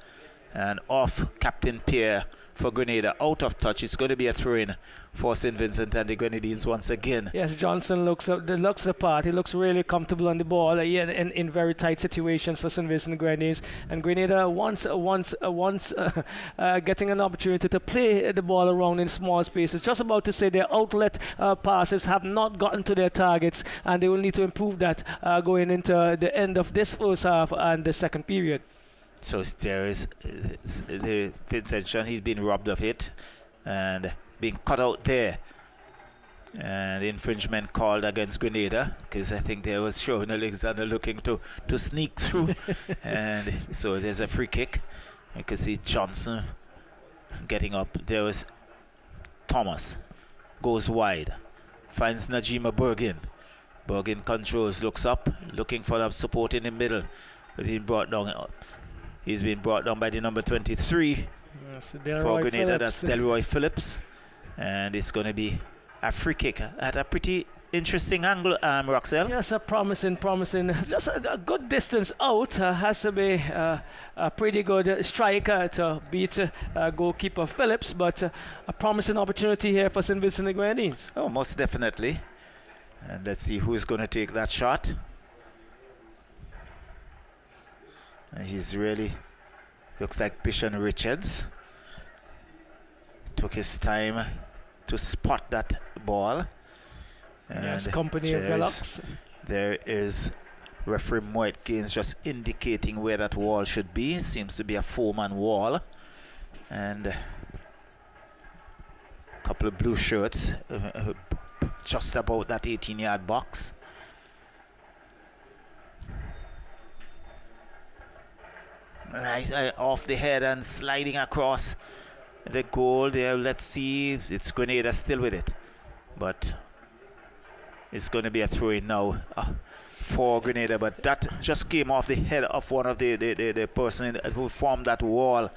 And off Captain Pierre for Grenada, out of touch. It's going to be a throw-in for St. Vincent and the Grenadines once again. Yes, Johnson looks the part. He looks really comfortable on the ball in very tight situations for St. Vincent and Grenadines. And Grenada once getting an opportunity to play the ball around in small spaces. Just about to say their outlet passes have not gotten to their targets, and they will need to improve that going into the end of this first half and the second period. So there is the Vincent. He's been robbed of it and being cut out there. And infringement called against Grenada, because I think there was Sean Alexander looking to sneak through. And so there's a free kick. You can see Johnson getting up. There was Thomas, goes wide, finds Najima Bergin. Bergin controls, looks up, looking for that support in the middle. But he's been brought down by the number 23 for Grenada. That's Delroy Phillips. And it's going to be a free kick at a pretty interesting angle, Roxelle. Yes, promising. Just a good distance out. Has to be a pretty good striker to beat goalkeeper Phillips, but a promising opportunity here for St. Vincent and Grenadines. Oh, most definitely. And let's see who's going to take that shot. And he's really, looks like Bishon Richards. Took his time to spot that ball. And yes, company of Velox. There is referee Moet Gaines just indicating where that wall should be. Seems to be a 4-man wall. And a couple of blue shirts just about that 18-yard box. Nice, off the head and sliding across the goal there. Let's see, it's Grenada still with it, but it's going to be a throw-in now for Grenada. But that just came off the head of one of the person who formed that wall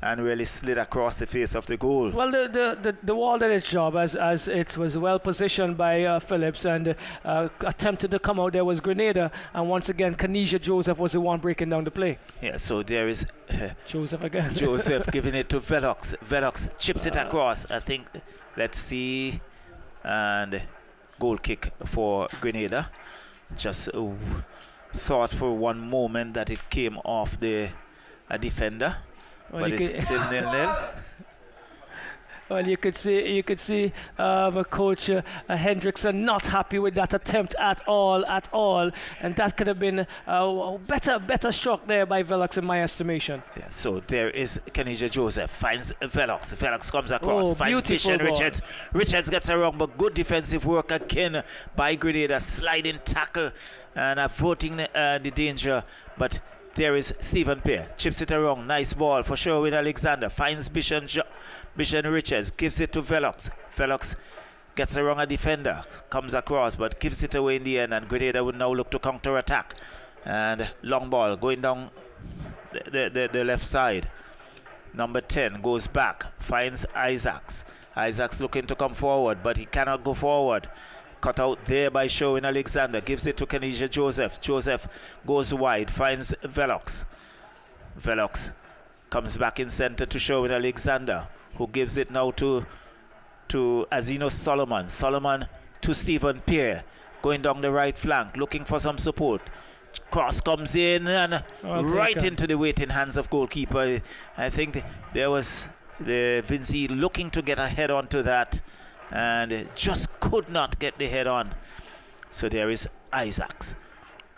and really slid across the face of the goal. Well, the wall did its job as it was well positioned by Phillips, and attempted to come out there was Grenada, and once again Kanisha Joseph was the one breaking down the play. Yeah, so there is Joseph again. Joseph giving it to Velox. Velox chips it across. I think, let's see, and goal kick for Grenada. Just thought for one moment that it came off a defender. Well, but it's still 0-0. Well, you could see Coach Hendrickson not happy with that attempt at all, and that could have been better struck there by Velox in my estimation. Yeah, so there is Kanisha Joseph, finds Velox. Velox comes across, finds Bishon Richards. Richards gets around, but good defensive work again by Grenada, sliding tackle and averting the danger, but there is Stephen Pear, chips it around, nice ball for Sherwin Alexander, finds Bishon Richards, gives it to Velox. Velox gets around a defender, comes across, but gives it away in the end, and Grenada would now look to counter-attack. And long ball going down the left side. Number 10 goes back, finds Isaacs. Isaacs looking to come forward, but he cannot go forward. Cut out there by Sherwin Alexander, gives it to Kanisha Joseph. Joseph goes wide, finds Velox. Velox comes back in center to Sherwin Alexander, who gives it now to Azino Solomon. Solomon to Stephen Pear, going down the right flank, looking for some support. Cross comes in and right into the waiting hands of goalkeeper. I think there was the Vinci looking to get a head onto that, and just could not get the head on. So there is Isaacs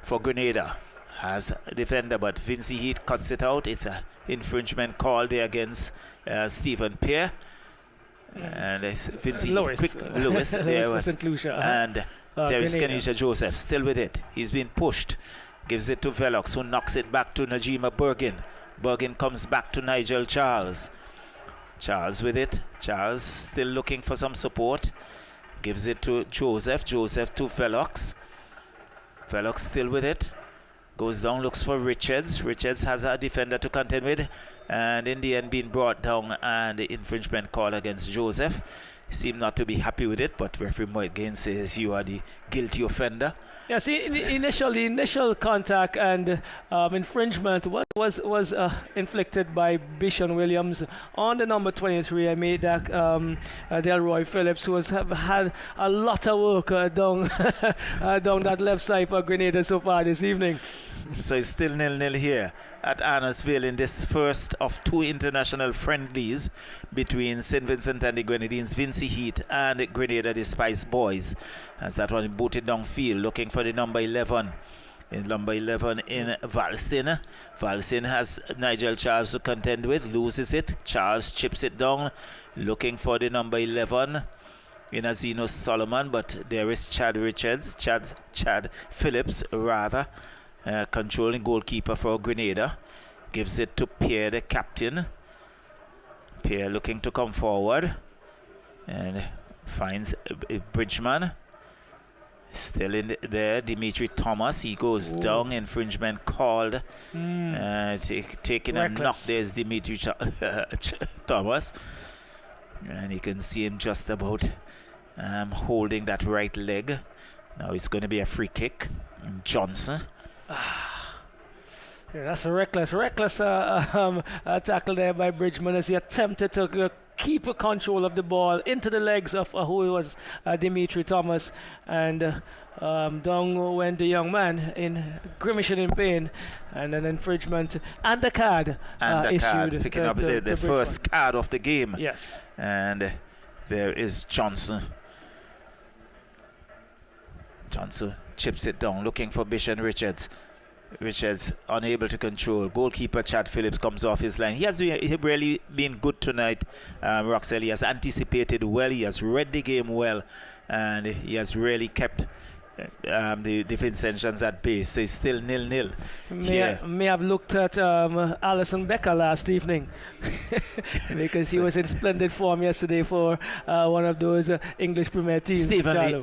for Grenada as a defender, but Vinci Heat cuts it out. It's an infringement call there against Stephen Pear. And Vinci Lewis there was. And there is Kanisha Joseph still with it. He's been pushed. Gives it to Velox, who knocks it back to Najima Bergin. Bergin comes back to Nigel Charles. Charles with it. Charles still looking for some support. Gives it to Joseph. Joseph to Velox. Velox still with it. Goes down, looks for Richards. Richards has a defender to contend with, and in the end being brought down, and the infringement call against Joseph. Seemed not to be happy with it, but referee Moy again says you are the guilty offender. Yeah, see, the initial contact and infringement was inflicted by Bishon Williams on the number 23. I made that Delroy Phillips, who have had a lot of work down down that left side for Grenada so far this evening. So it's still 0-0 here at ARNOS VALE in this first of two international friendlies between St. Vincent and the Grenadines, Vinci Heat and Grenada, the Spice Boys. As that one booted downfield, looking for the number 11. In number 11 in Vincent. Vincent has Nigel Charles to contend with, loses it. Charles chips it down, looking for the number 11 in Azino Solomon, but there is Chad Phillips rather, controlling goalkeeper for Grenada. Gives it to Pierre, the captain. Pierre looking to come forward and finds Bridgman. Still in there, Dimitri Thomas. He goes down. Infringement called. Taking a knock. There's Dimitri Thomas. And you can see him just about holding that right leg. Now it's going to be a free kick. Johnson. Yeah, that's a reckless tackle there by Bridgman as he attempted to keep a control of the ball into the legs of who was Dimitri Thomas, and down went the young man grimacing in pain, and an infringement and the card issued. Picking up the first card of the game. Yes. And there is Johnson. Johnson chips it down, looking for Bishop Richards. Richards unable to control. Goalkeeper Chad Phillips comes off his line. He really been good tonight, Roxelle. He has anticipated well. He has read the game well. And he has really kept the Vincentians at bay. So it's still 0-0. May have looked at Alison Becker last evening because he was in splendid form yesterday for one of those English Premier teams.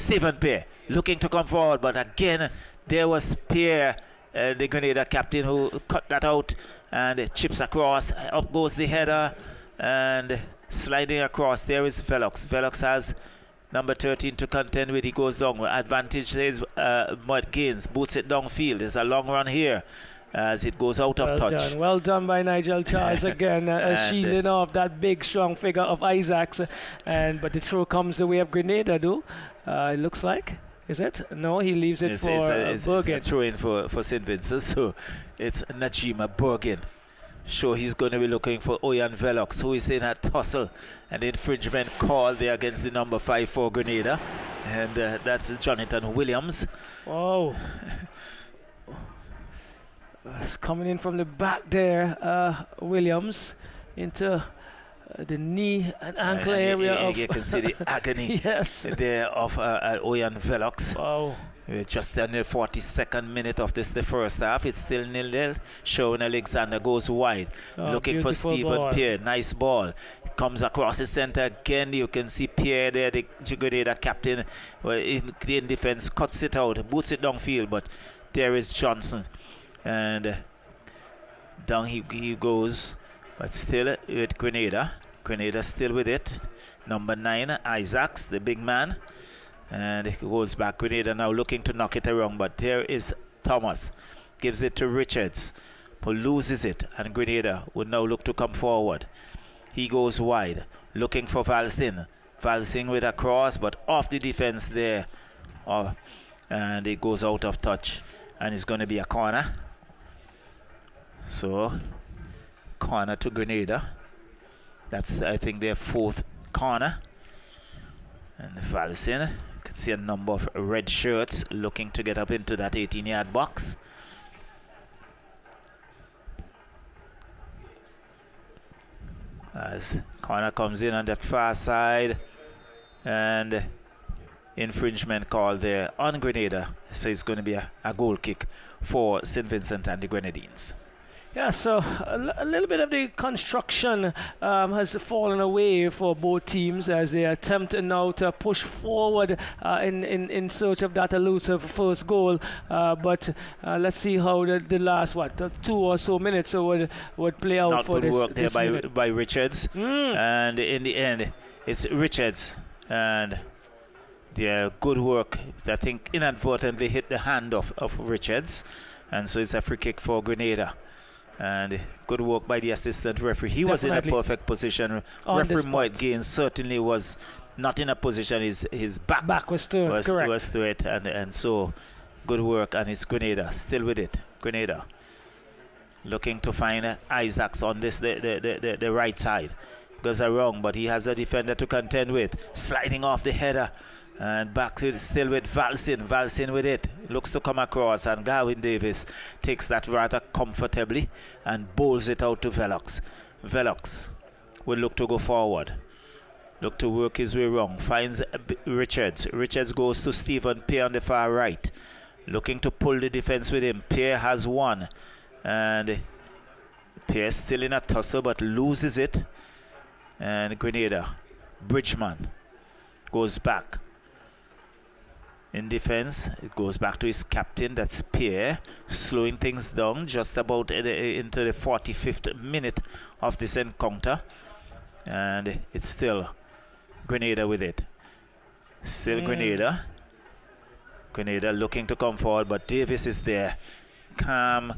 Stephen Pierre looking to come forward, but again there was Pierre, the Grenada captain, who cut that out and chips across. Up goes the header and sliding across. There is Velox. Velox has number 13 to contend with. He goes down. Advantage is Mud Gaines. Boots it downfield. There's a long run here as it goes out of touch. Well done by Nigel Charles again, shielding off that big strong figure of Isaacs. But the throw comes the way of Grenada, though. It looks like. Is it? No, he leaves it for Bergen. It's a throw-in for St. Vincent, so it's Najima Bergen. Sure, he's going to be looking for Oyan Velox, who is in a tussle. An infringement call there against the number 5 for Grenada. And that's Jonathan Williams. Oh. It's coming in from the back there, Williams, into the knee and ankle area. You can see the agony there of Oyan Velox. Wow. We're just in the 42nd minute of the first half. It's still 0-0. Sean Alexander goes wide, looking for Stephen Pierre. Nice ball. Comes across the center again. You can see Pierre there, the Grenada captain, in defense, cuts it out, boots it downfield, but there is Johnson. And down he goes, but still with Grenada. Grenada still with it. Number 9, Isaacs, the big man. And it goes back. Grenada now looking to knock it around, but there is Thomas. Gives it to Richards, who loses it, and Grenada would now look to come forward. He goes wide, looking for Valsin. Valsin with a cross, but off the defense there. And it goes out of touch, and it's going to be a corner. So, corner to Grenada. That's, I think, their 4th corner. And Valsin, you can see a number of red shirts looking to get up into that 18-yard box. As corner comes in on that far side, and infringement call there on Grenada. So it's going to be a goal kick for St. Vincent and the Grenadines. Yeah, so a little bit of the construction has fallen away for both teams as they attempt now to push forward in search of that elusive first goal. But let's see how the last 2 or so minutes would play out. Not for good this work there this by Richards. And in the end, it's Richards. And good work. I think inadvertently hit the hand of Richards. And so it's a free kick for Grenada. And good work by the assistant referee. He was in a perfect position. Referee Mike Gaines certainly was not in a position. His back was to it. Correct. Was to it. And so good work. And it's Grenada still with it. Grenada looking to find Isaacs on this the right side. Goes around, but he has a defender to contend with. Sliding off the header. And back to still with Vincent. Vincent with it. Looks to come across, and Gavin Davis takes that rather comfortably and bowls it out to Velox. Velox will look to go forward. Look to work his way wrong. Finds Richards. Richards goes to Stephen Pear on the far right. Looking to pull the defense with him. Pear has one. And Pear still in a tussle but loses it. And Grenada. Bridgman goes back. In defense, it goes back to his captain, that's Pierre, slowing things down just about into the 45th minute of this encounter. And it's still Grenada with it. Still Grenada. Grenada looking to come forward, but Davis is there. Calm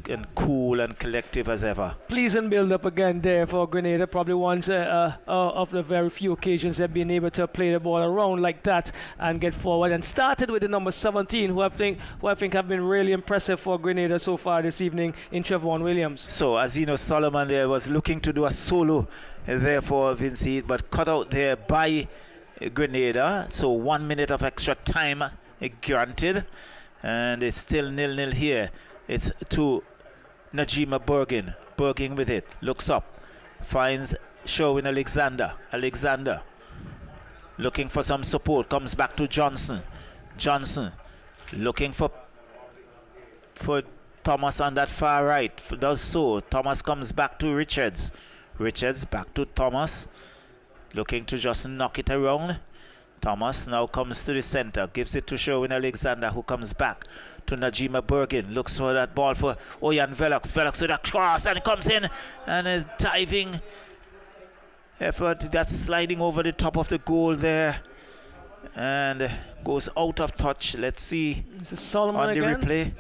and cool and collective as ever. Pleasant build up again there for Grenada. Probably once of the very few occasions they've been able to play the ball around like that and get forward. And started with the number 17, who I think have been really impressive for Grenada so far this evening in Trevon Williams. So as you know, Solomon there was looking to do a solo there for Vincent, but cut out there by Grenada. So 1 minute of extra time granted, and it's still 0-0 here. It's to Najima Bergin. Bergin with it. Looks up. Finds Sherwin Alexander. Alexander looking for some support. Comes back to Johnson. Johnson looking for Thomas on that far right. Does so. Thomas comes back to Richards. Richards back to Thomas. Looking to just knock it around. Thomas now comes to the center. Gives it to Sherwin Alexander, who comes back to Najima Bergin. Looks for that ball for Oyan Velox. Velox with a cross, and it comes in, and a diving effort that's sliding over the top of the goal there, and goes out of touch. Let's see Solomon on the again? replay.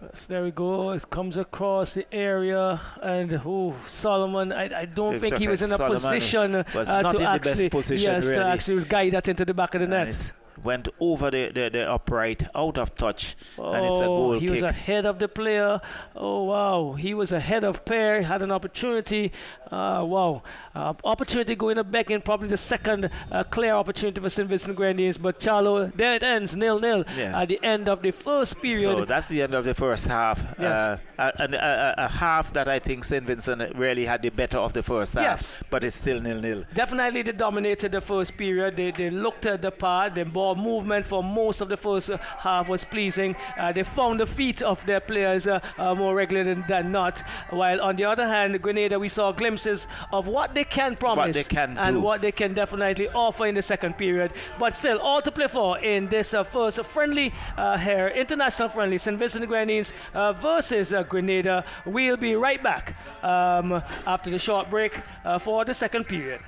Yes, there we go. It comes across the area, and Solomon. I don't think he was in a Solomon position was not in the actually, best position, yes, really. to actually guide that into the back of the net. It went over the upright, out of touch, and it's a goal he kick. was ahead of the player. Oh wow, he was ahead of Pear. Had an opportunity. Wow, opportunity going to Beckin. Probably the second clear opportunity for St. Vincent Grenadines. But Charlo, there it ends 0-0 at the end of the first period. So that's the end of the first half. Yes. A half that I think St. Vincent really had the better of the first half. Yes. But it's still 0-0. Definitely they dominated the first period. They looked at the part. The ball movement for most of the first half was pleasing. They found the feet of their players more regularly than not. While on the other hand, Grenada, we saw glimpses of what they can promise What they can and do. what they can definitely offer in the second period. But still, all to play for in this first friendly here, international friendly, St. Vincent Grenadines versus Grenada. We'll be right back after the short break for the second period.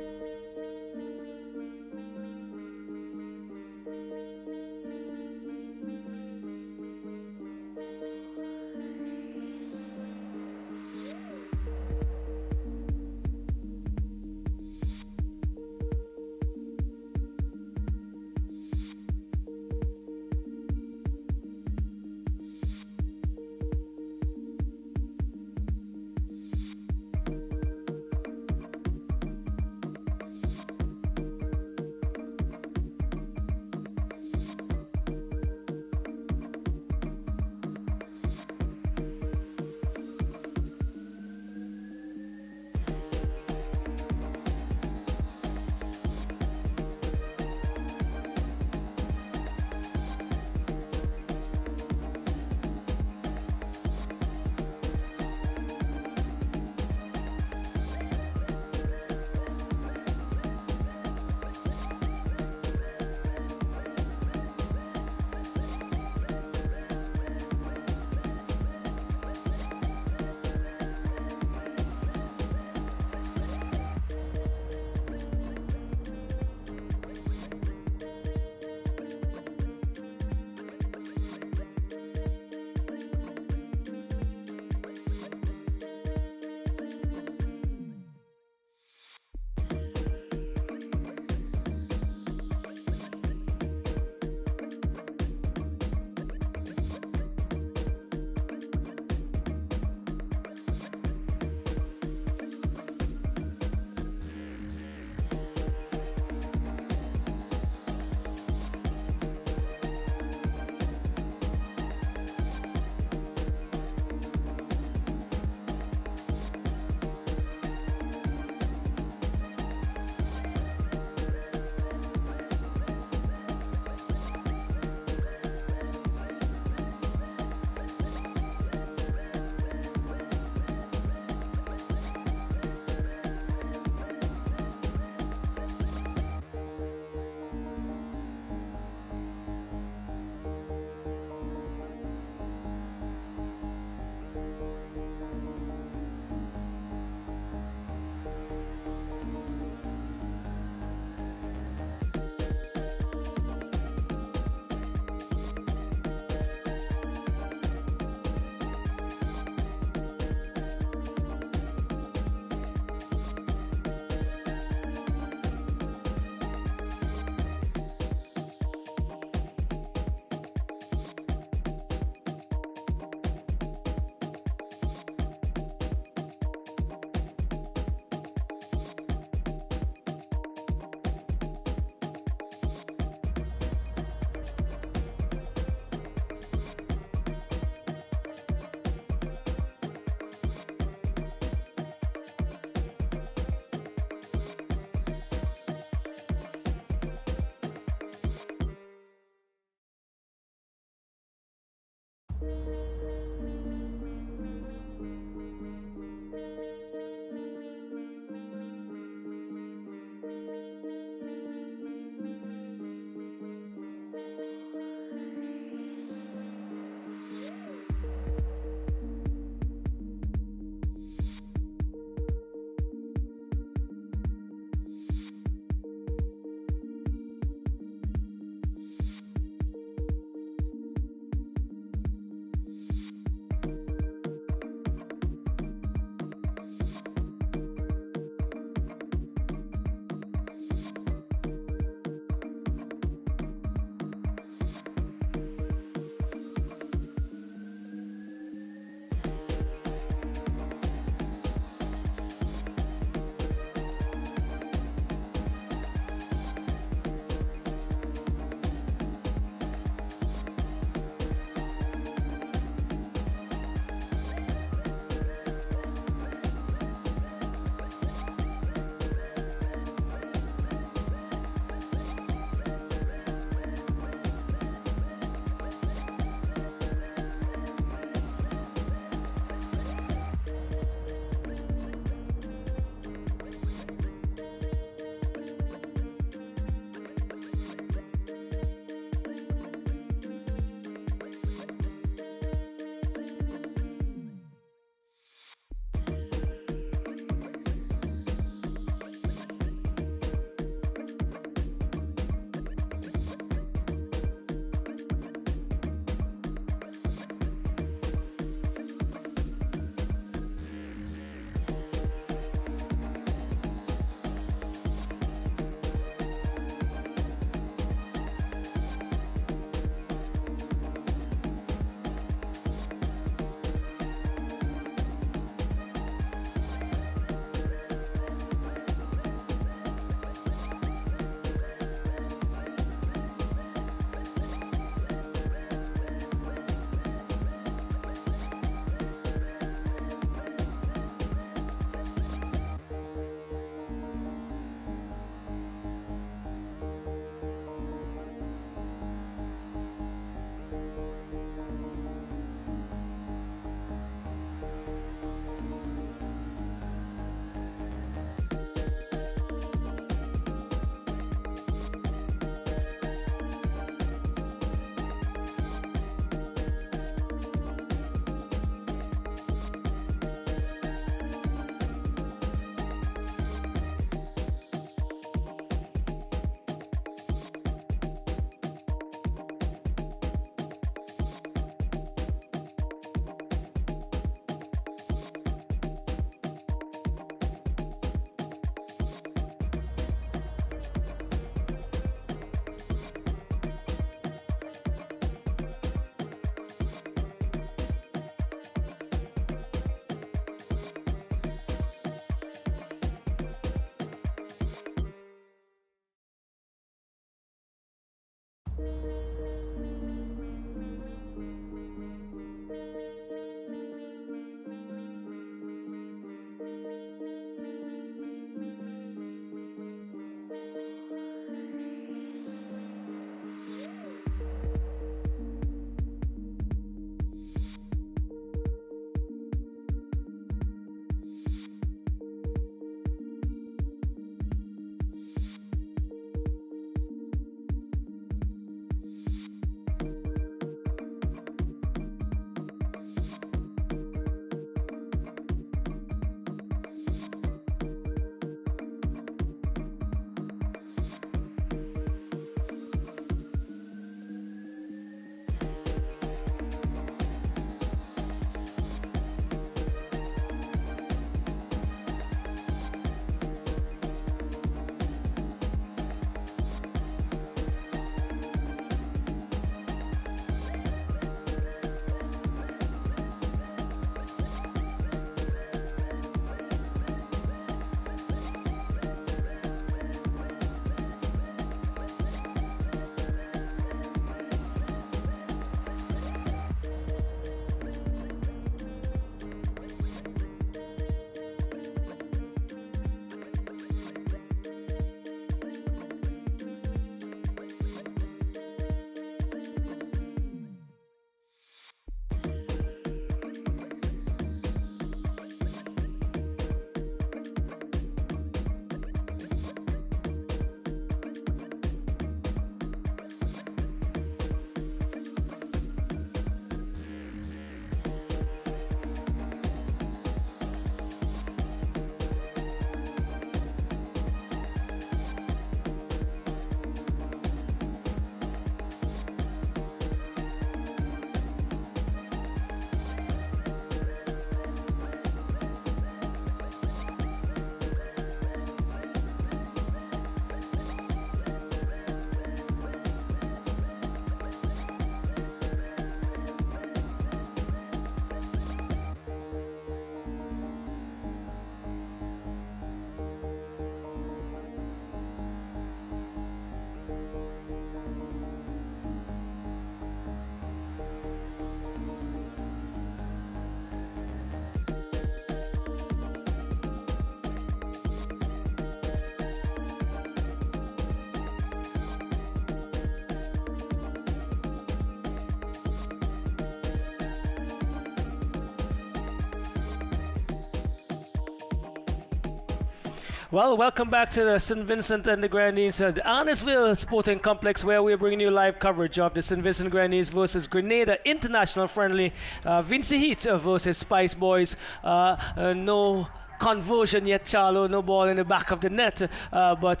Well, welcome back to the St. Vincent and the Grenadines, the ARNOS Sporting Complex, where we're bringing you live coverage of the St. Vincent Grenadines versus Grenada International Friendly. Vincent Heat versus Spice Boys. No conversion yet, Charlo. No ball in the back of the net. But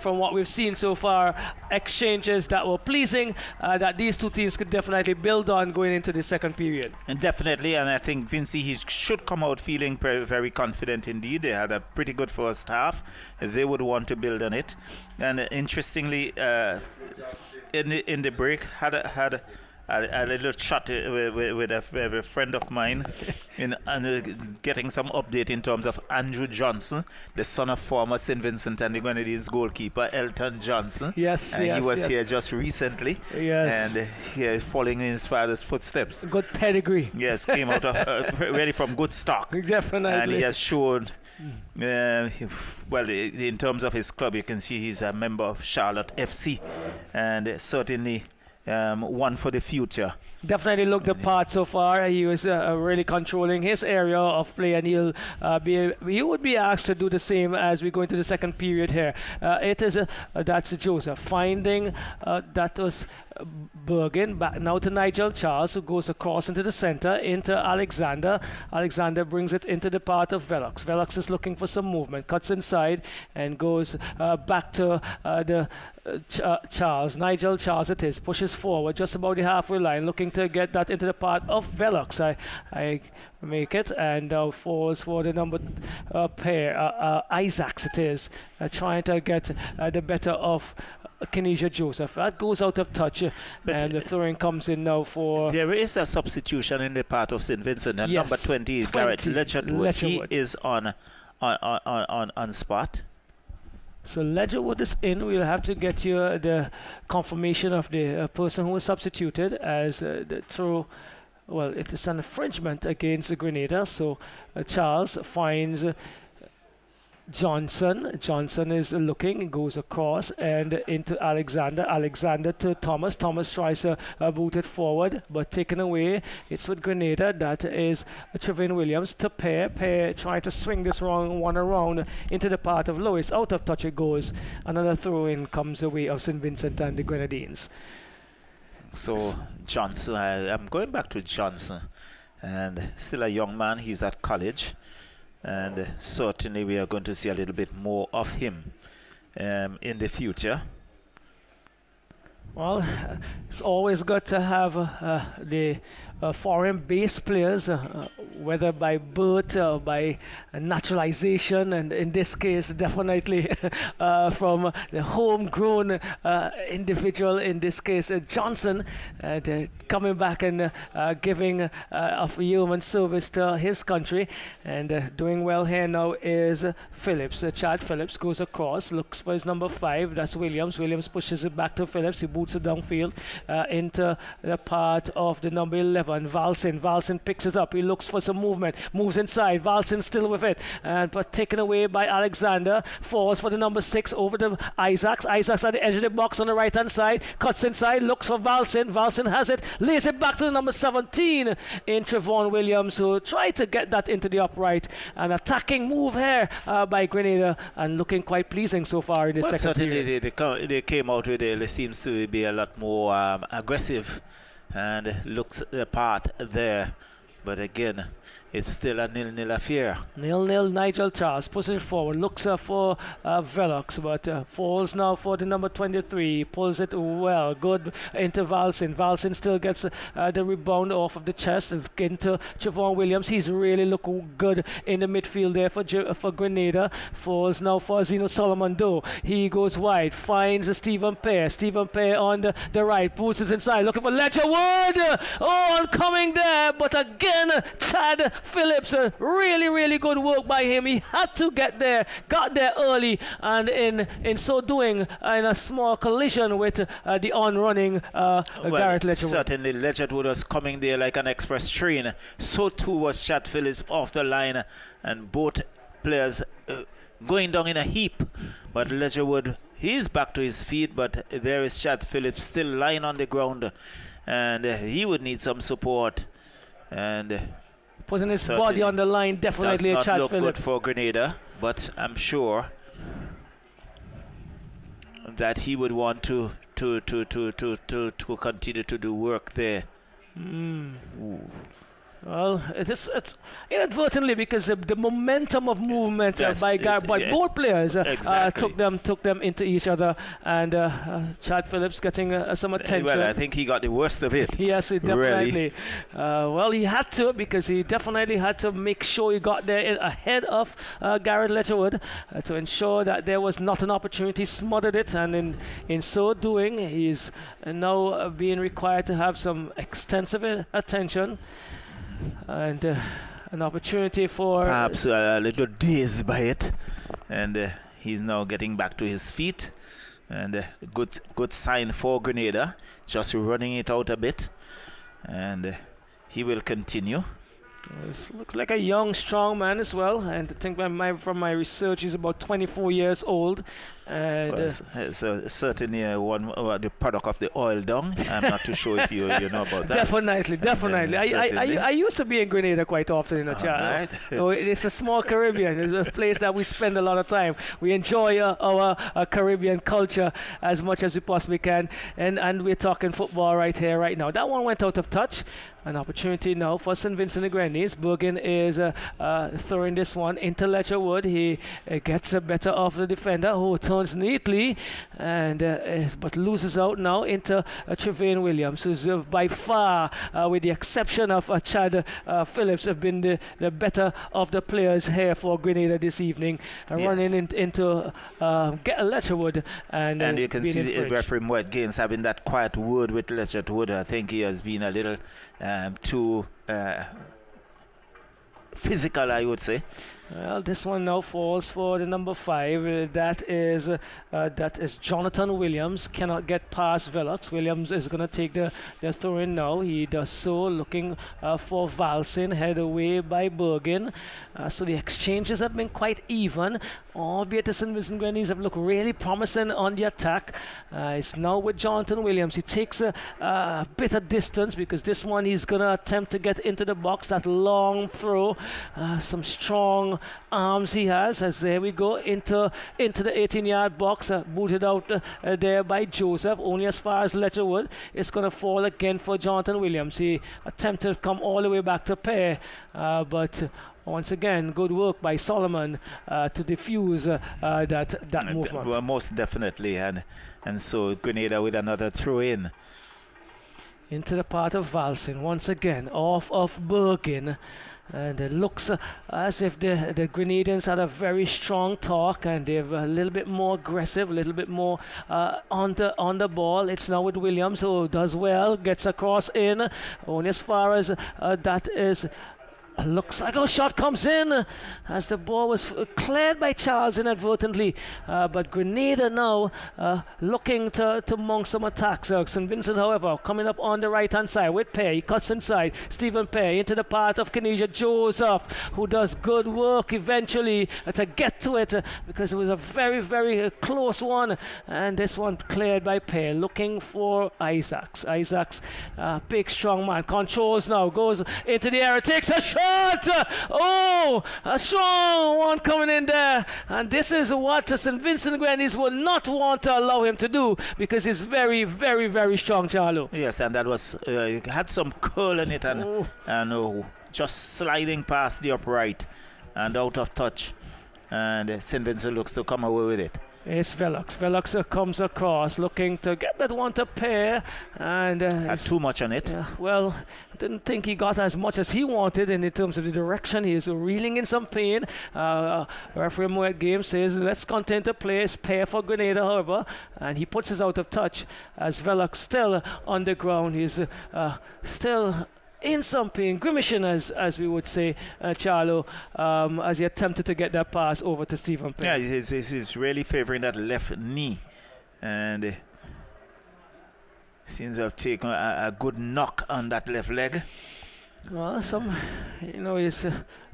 from what we've seen so far, exchanges that were pleasing, that these two teams could definitely build on going into the second period. And definitely, and I think Vincent he should come out feeling very, very confident indeed. They had a pretty good first half. They would want to build on it. And interestingly, in the break, had a little chat with a friend of mine and getting some update in terms of Andrew Johnson, the son of former St. Vincent and the Grenadines goalkeeper Elton Johnson. Yes, he was here just recently. Yes. And he is following in his father's footsteps. Good pedigree. Yes, came out of really from good stock. Definitely. And he has shown, well, in terms of his club, you can see he's a member of Charlotte FC, and certainly one for the future. Definitely looked the part so far. He was really controlling his area of play, and he would be asked to do the same as we go into the second period here. That's Joseph finding that was Bergen back now to Nigel Charles, who goes across into the center into Alexander. Alexander brings it into the part of Velox. Velox is looking for some movement, cuts inside and goes back to Charles. Nigel Charles it is, pushes forward just about the halfway line, looking to get that into the part of Velox. I make it and falls for the number pair. Isaacs it is, trying to get the better of Kenesha Joseph. That goes out of touch, and the throwing comes in now for... There is a substitution in the part of St. Vincent, and yes, number 20 is Garrett Letcherwood. He is on spot. So Ledgerwood is in. We'll have to get you the confirmation of the person who was substituted as the throw. Well, it is an infringement against Grenada. So Charles finds Johnson. Johnson is looking, goes across and into Alexander. Alexander to Thomas. Thomas tries to boot it forward, but taken away. It's with Grenada. That is Trevin Williams to Pair. Pair trying to swing this wrong one around into the path of Lewis. Out of touch it goes. Another throw in comes the way of St. Vincent and the Grenadines. So Johnson, I'm going back to Johnson, and still a young man. He's at college. And certainly we are going to see a little bit more of him in the future. Well, it's always good to have the foreign-based players, whether by birth or by naturalization, and in this case, definitely from the homegrown individual, in this case, Johnson, coming back and giving of human service to his country, and doing well here now is Phillips. Chad Phillips goes across, looks for his number 5, that's Williams. Williams pushes it back to Phillips, he boots it downfield into the part of the number 11. Valsin picks it up. He looks for some movement. Moves inside. Valsin still with it. But taken away by Alexander. Falls for the number 6 over to Isaacs. Isaacs at the edge of the box on the right hand side. Cuts inside. Looks for Valsin. Valsin has it. Lays it back to the number 17 in Trevon Williams, who tried to get that into the upright. An attacking move here by Grenada, and looking quite pleasing so far in the second period. Certainly they came out with it. It seems to be a lot more aggressive and looks the part there, but again it's still a 0-0 affair. 0-0. Nigel Charles pushes it forward, looks for Velox, but falls now for the number 23. Pulls it well, good into Valsin. Valsin still gets the rebound off of the chest into Trevon Williams. He's really looking good in the midfield there for Grenada. Falls now for Zeno Solomon Doe. He goes wide, finds Stephen Pair. Stephen Pair on the right, boosts it inside, looking for Ledgerwood. Oh, coming there, but again, Chad Phillips, really good work by him. He had to get there, got there early, and in so doing, in a small collision with the on-running Garrett Ledgerwood. Certainly Ledgerwood was coming there like an express train. So too was Chad Phillips off the line, and both players going down in a heap. But Ledgerwood, he's back to his feet, but there is Chad Phillips still lying on the ground, and he would need some support. And putting his body on the line, definitely a Chad Phillips. Does not look good for Grenada, but I'm sure that he would want to continue to do work there. Well, it is inadvertently, because the momentum of movement by both players took them into each other, and Chad Phillips getting some attention. Well, I think he got the worst of it. Yes, definitely. Really. Well, he had to, because he definitely had to make sure he got there ahead of Garrett Ledgerwood to ensure that there was not an opportunity. Smothered it, and in so doing, he's now being required to have some extensive attention. And an opportunity for perhaps a little dazed by it, and he's now getting back to his feet, and good sign for Grenada, just running it out a bit, and he will continue. This looks like a young, strong man as well, and I think from my research, he's about 24 years old. And so certainly the product of the oil dung. I'm not too sure if you know about that. Definitely. I used to be in Grenada quite often in a child. Right. So it's a small Caribbean. It's a place that we spend a lot of time. We enjoy our Caribbean culture as much as we possibly can, and we're talking football right here, right now. That one went out of touch. An opportunity now for St. Vincent and Grenadines. Bergen is throwing this one into Ledgerwood. He gets a better of the defender, who turns neatly, and but loses out now into Trevin Williams, who's by far, with the exception of Chad Phillips, have been the better of the players here for Grenada this evening. Running into Ledgerwood, and you can see the referee Moet Gaines having that quiet word with Ledgerwood. I think he has been a little too physical, I would say, Well, this one now falls for the number 5. That is Jonathan Williams. Cannot get past Velox. Williams is going to take the throw in now. He does so, looking for Valsin, head away by Bergen. So the exchanges have been quite even, albeit the St. Vincent Grenadines have looked really promising on the attack. It's now with Jonathan Williams. He takes a bit of distance because this one he's going to attempt to get into the box. That long throw, some strong arms he has, as there we go into the 18-yard box, booted out there by Joseph, only as far as Letcherwood. It's going to fall again for Jonathan Williams. He attempted to come all the way back to pair, but once again, good work by Solomon to defuse that movement. Well, most definitely, and so Grenada with another throw in. Into the part of Valsin, once again, off of Bergen. And it looks as if the Grenadians had a very strong talk, and they're a little bit more aggressive, a little bit more on the ball. It's now with Williams, who does well, gets across in, only as far as that is. Looks like a shot comes in as the ball was cleared by Charles inadvertently, but Grenada now looking to mount some attacks. St. Vincent, however, coming up on the right hand side with Perry. He cuts inside. Stephen Perry into the part of Kenesha Joseph, who does good work eventually to get to it, because it was a very, very close one, and this one cleared by Perry, looking for Isaacs. Big strong man, controls now, goes into the area, takes a shot. Oh, a strong one coming in there, and this is what the St. Vincent Grenadines will not want to allow him to do, because he's very, very, very strong, Charlo. Yes, and that was had some curl in it, and just sliding past the upright and out of touch, and St. Vincent looks to come away with it. It's Velox. Velox comes across looking to get that one to pair, and had too much on it. Well, didn't think he got as much as he wanted in terms of the direction. He is reeling in some pain. Referee Moet Game says let's continue to play. It's pair for Grenada, however, and he puts us out of touch as Velox still on the ground. He's still in some pain, grimacing as we would say, Charlo, as he attempted to get that pass over to Stephen Perry. Yeah, he's really favouring that left knee, and seems to have taken a good knock on that left leg. Well, his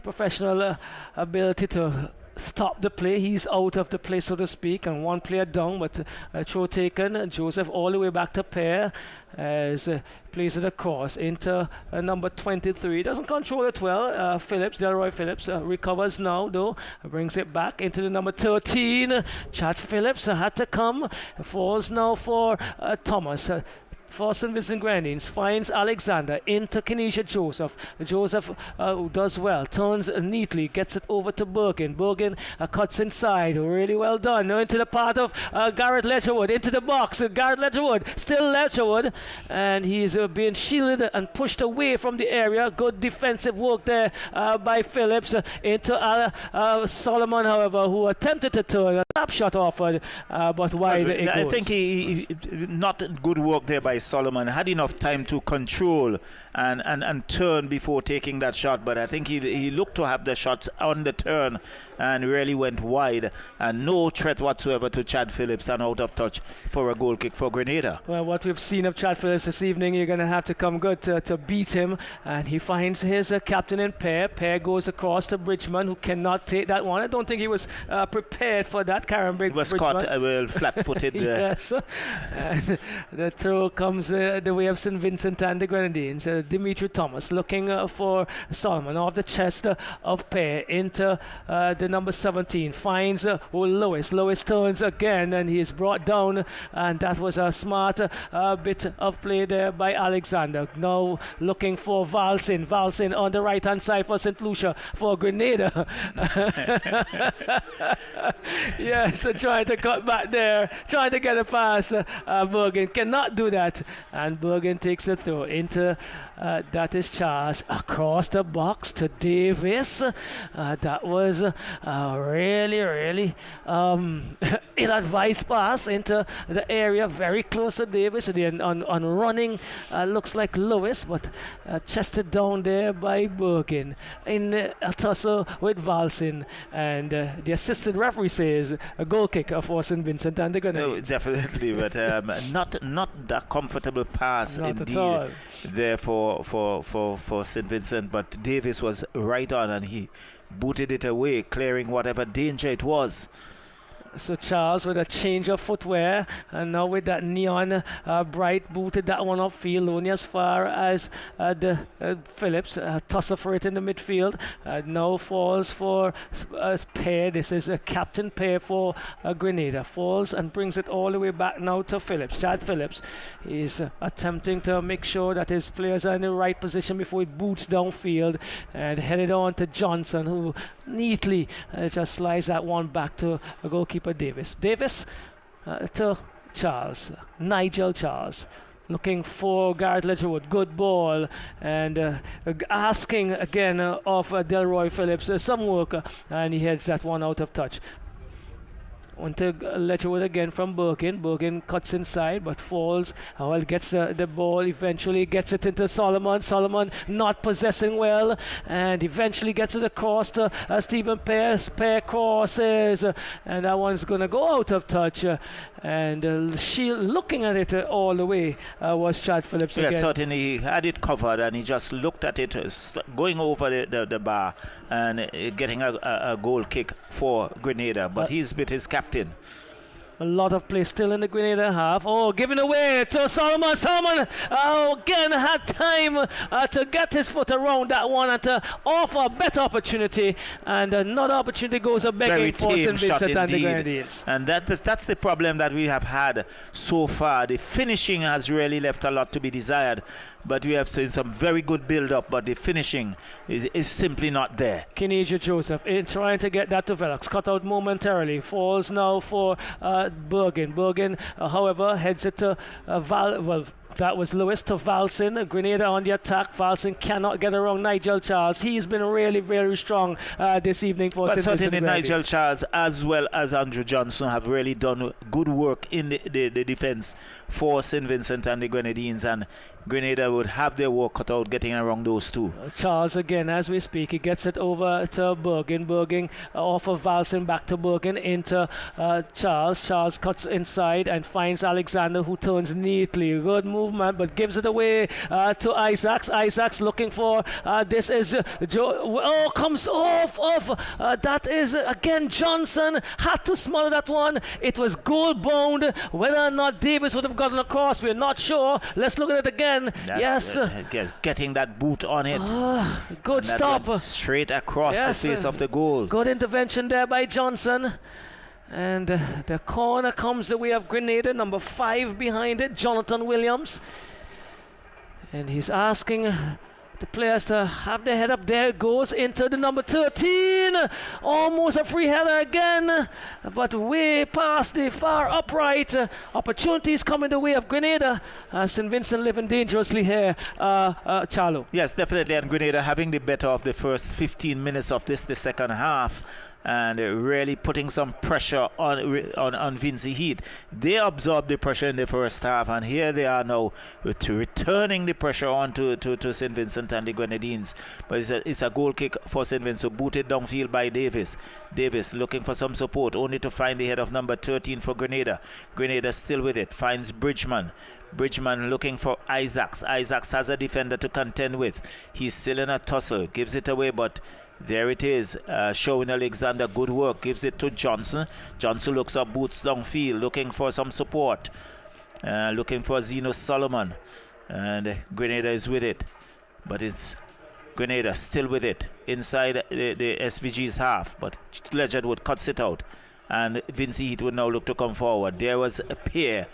professional ability to stop the play. He's out of the play, so to speak, and one player down, but throw taken. Joseph all the way back to pair as plays it across into number 23. Doesn't control it well. Delroy Phillips recovers now, though. Brings it back into the number 13. Chad Phillips had to come. Falls now for Thomas. For St. Vincent Grenadines, finds Alexander into Kenesha Joseph. Joseph does well, turns neatly, gets it over to Bergen. Bergen cuts inside, really well done. Now into the part of Garrett Letcherwood, into the box. Garrett Letcherwood, still Letcherwood, and he's being shielded and pushed away from the area. Good defensive work there by Phillips into Solomon, however, who attempted to turn. A tap shot offered, but wide it goes. I think he not good work there by Solomon. Had enough time to control and turn before taking that shot, but I think he looked to have the shots on the turn and really went wide, and no threat whatsoever to Chad Phillips, and out of touch for a goal kick for Grenada. Well, what we've seen of Chad Phillips this evening, you're going to have to come good to beat him, and he finds his captain in pair. Pair goes across to Bridgman, who cannot take that one. I don't think he was prepared for that. Karen Bridgman. He was caught flat-footed there. Yes. And the throw comes the way of St. Vincent and the Grenadines. Dimitri Thomas looking for Solomon off the chest of Pair into the number 17. Finds Lewis. Lewis turns again, and he is brought down, and that was a smart bit of play there by Alexander. Now looking for Valsin. Valsin on the right hand side for St. Lucia for Grenada. Yes, trying to cut back there, trying to get a pass. Bergen cannot do that. that, and Bergen takes it through into that is Charles across the box to Davis. That was really ill-advised pass into the area very close to Davis. On running looks like Lewis, but chested down there by Bergen in a tussle with Valsin, and the assistant referee says a goal kick for St. Vincent and the Grenadines. No, definitely, but not that comfortable pass Not indeed at all. there for St. Vincent, but Davis was right on and he booted it away, clearing whatever danger it was. So Charles with a change of footwear, and now with that neon bright, booted that one upfield, only as far as the Phillips. Tussle for it in the midfield. Now falls for pair. This is a captain pair for Grenada. Falls and brings it all the way back now to Phillips. Chad Phillips is attempting to make sure that his players are in the right position before he boots downfield, and headed on to Johnson, who neatly just slides that one back to a goalkeeper Davis to Charles, Nigel Charles, looking for Garrett Ledgerwood. Good ball, and asking again of Delroy Phillips some work, and he heads that one out of touch. On to Ledgerwood again from Bergen. Bergen cuts inside but falls. Well, gets the ball, eventually gets it into Solomon. Solomon not possessing well, and eventually gets it across to Stephen Pearce. Pear crosses, and that one's going to go out of touch. And she looking at it all the way was Chad Phillips again. Yes, certainly he had it covered and he just looked at it going over the bar and getting a goal kick for Grenada, but he's with his captain. A lot of play still in the Grenada half. Oh, giving away to Solomon. Solomon again had time to get his foot around that one and to offer a better opportunity. And another opportunity goes a begging for St. Vincent and the Grenadines. And that's the problem that we have had so far. The finishing has really left a lot to be desired. But we have seen some very good build-up, but the finishing is simply not there. Kinesia Joseph trying to get that to Velox. Cut out momentarily. Falls now for Bergen. Bergen, however, heads it to that was Lewis to Valsin. Grenada on the attack. Valsin cannot get around Nigel Charles. He's been really very strong this evening for St. Vincent. Certainly Nigel Charles as well as Andrew Johnson have really done good work in the defence for St. Vincent and the Grenadines, and Grenada would have their work cut out getting around those two. Charles again as we speak. He gets it over to Bergen. Bergen off of Valsin back to Bergen into Charles. Charles cuts inside and finds Alexander, who turns neatly. Good movement, but gives it away to Isaacs. Isaacs looking for this is Joe. Oh, comes off. That is again Johnson. Had to smother that one. It was goal bound. Whether or not Davis would have gotten across, we're not sure. Let's look at it again. Yes. Getting that boot on it. Good stop. Straight across the face of the goal. Good intervention there by Johnson. And the corner comes the way of Grenada. Number 5 behind it, Jonathan Williams. And he's asking the players to have their head up. There goes into the number 13. Almost a free header again, but way past the far upright. Opportunities coming the way of Grenada. St. Vincent living dangerously here, Charlo. Yes, definitely. And Grenada having the better of the first 15 minutes of the second half, and really putting some pressure on Vincy Heat. They absorbed the pressure in the first half, and here they are now returning the pressure on to St. Vincent and the Grenadines. But it's a goal kick for St. Vincent, booted downfield by Davis. Davis looking for some support, only to find the head of number 13 for Grenada. Grenada still with it, finds Bridgman. Bridgman looking for Isaacs. Isaacs has a defender to contend with. He's still in a tussle, gives it away, but there it is, showing Alexander good work, gives it to Johnson. Johnson looks up, boots downfield, looking for some support, looking for Zeno Solomon, and Grenada is with it, but it's Grenada still with it inside the SVG's half, but Ledgerwood cuts it out, and Vincy Heat would now look to come forward. There was a Pierre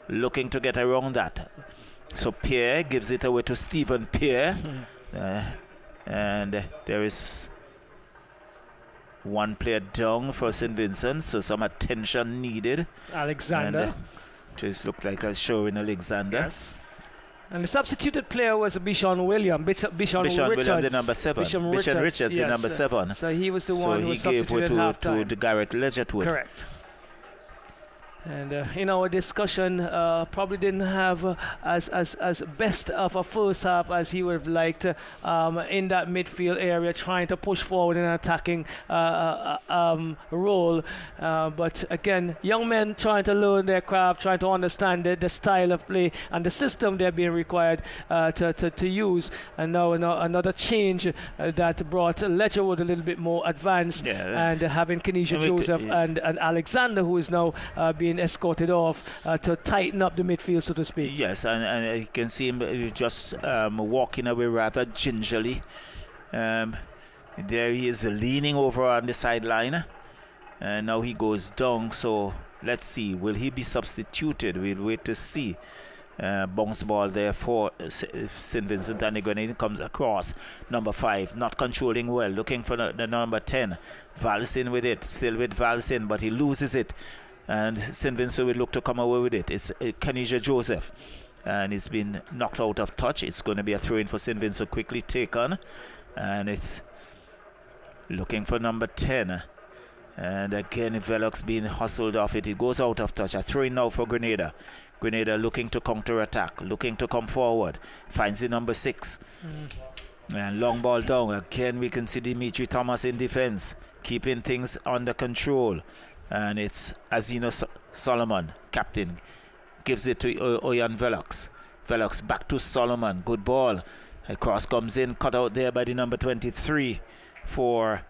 looking to get around that, so Pierre gives it away to Stephen Pierre, and there is one player down for St. Vincent, so some attention needed. Alexander. And, just looked like a show in Alexander. Yes. And the substituted player was Bishon Williams. Bishon Williams, Richards. the number 7. Bishon Richards, the yes. number 7. So he was the one who was So he gave substituted at to halftime. the Garrett Ledgerwood. Correct. And in our discussion, probably didn't have as best of a first half as he would have liked in that midfield area, trying to push forward in an attacking role. But again, young men trying to learn their craft, trying to understand the style of play and the system they're being required to use. And now another change that brought Ledgerwood a little bit more advanced, and having Kenesha Joseph and Alexander, who is now being escorted off to tighten up the midfield, so to speak. Yes, and you can see him just walking away rather gingerly. There he is leaning over on the sideline, and now he goes down. So let's see, will he be substituted? We'll wait to see. Bounce ball there for St. Vincent and the Grenadines. Comes across number 5, not controlling well, looking for the number 10. Valsin with it, still with Valsin, but he loses it. And St. Vincent will look to come away with it. It's Kenesha Joseph, and it's been knocked out of touch. It's going to be a throw-in for St. Vincent, quickly taken, and it's looking for number 10. And again, Velox being hustled off it. It goes out of touch. A throw-in now for Grenada. Grenada looking to counter-attack, looking to come forward. Finds the number 6. And long ball down. Again, we can see Dimitri Thomas in defense, keeping things under control. And it's Azino Solomon, captain, gives it to Oyan Velox. Velox back to Solomon. Good ball. A cross comes in, cut out there by the number 23 for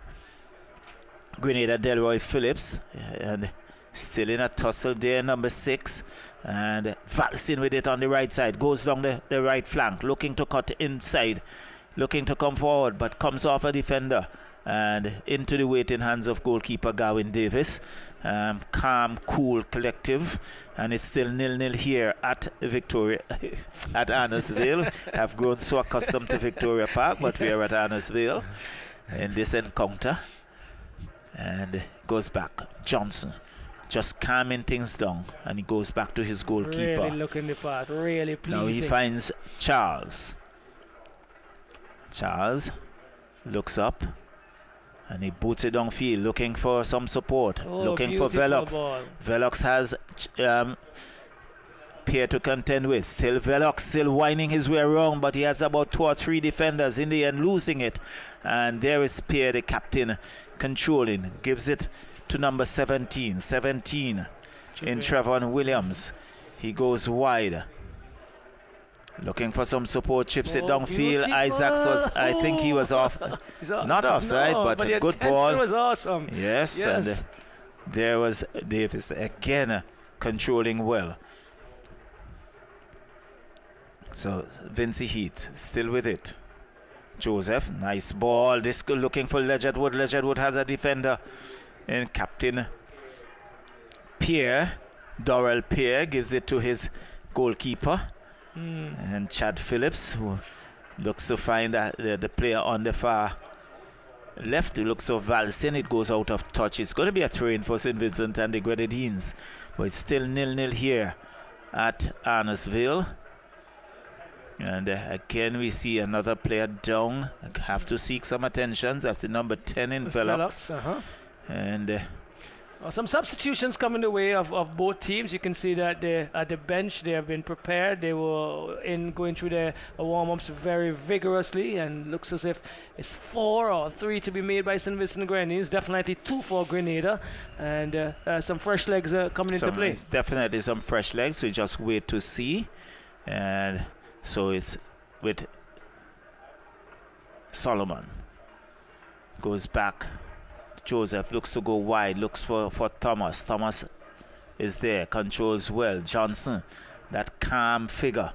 Grenada, Delroy Phillips. And still in a tussle there, number 6. And Valsin with it on the right side. Goes down the right flank, looking to cut inside, looking to come forward, but comes off a defender. And into the waiting hands of goalkeeper Gawain Davis. Calm, cool, collective, and it's still 0-0 here at Victoria, at ARNOS VALE. I've grown so accustomed to Victoria Park, but we are at ARNOS VALE in this encounter. And goes back. Johnson just calming things down, and he goes back to his goalkeeper. Really looking the part, really pleasing. Now he finds Charles. Charles looks up, and he boots it downfield, looking for some support, looking for Velox. Ball. Velox has Pierre to contend with. Still Velox, still winding his way around, but he has about 2 or 3 defenders. In the end, losing it. And there is Pierre, the captain, controlling. Gives it to number 17. 17 in Trevon Williams. He goes wide, looking for some support, chips it downfield. Beautiful. Isaacs was, I think he was off, not offside, but a good ball. It was awesome. Yes, and there was Davis again controlling well. So Vincy Heat still with it. Joseph, nice ball. This looking for Ledgerwood. Ledgerwood has a defender, and Captain Pierre, Dorrell Pierre, gives it to his goalkeeper. And Chad Phillips, who looks to find the player on the far left, who looks so Valsin. It goes out of touch. It's going to be a throw-in for St. Vincent and the Grenadines, but it's still 0-0 here at ARNOS VALE. And again, we see another player down. I have to seek some attention. That's the number 10 in Velox. And some substitutions coming the way of both teams. You can see that at the bench they have been prepared. They were going through their warm-ups very vigorously, and looks as if it's 4 or 3 to be made by St. Vincent Grenadines. Definitely 2 for Grenada, and some fresh legs coming into play. Definitely some fresh legs. We just wait to see. And so it's with Solomon. Goes back. Joseph looks to go wide, looks for Thomas. Thomas is there, controls well. Johnson, that calm figure.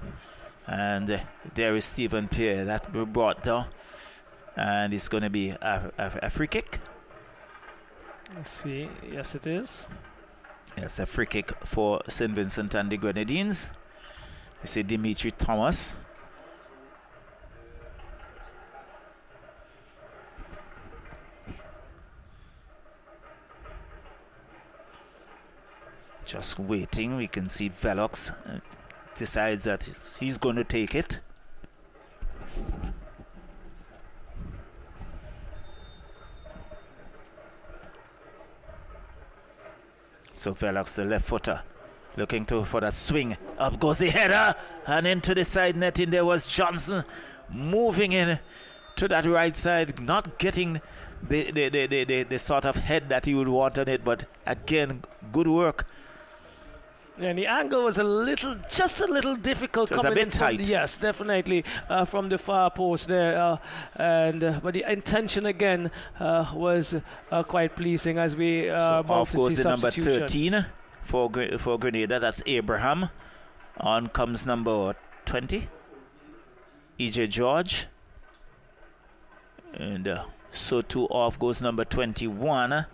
And there is Stephen Pierre that we brought down. And it's going to be a free kick. Let's see. Yes, it is. Yes, a free kick for St. Vincent and the Grenadines. We see Dimitri Thomas. Just waiting. We can see Velox decides that he's going to take it. So Velox, the left footer, looking for that swing. Up goes the header, and into the side netting there was Johnson, moving in to that right side, not getting the sort of head that he would want on it, but again, good work. And the angle was just a little difficult. It was coming a bit in tight. Yes, definitely from the far post there, but the intention again was quite pleasing as we So off to goes see the number substitutions. 13 for Grenada. That's Abraham. On comes number 20, EJ George, and so too off goes number 21,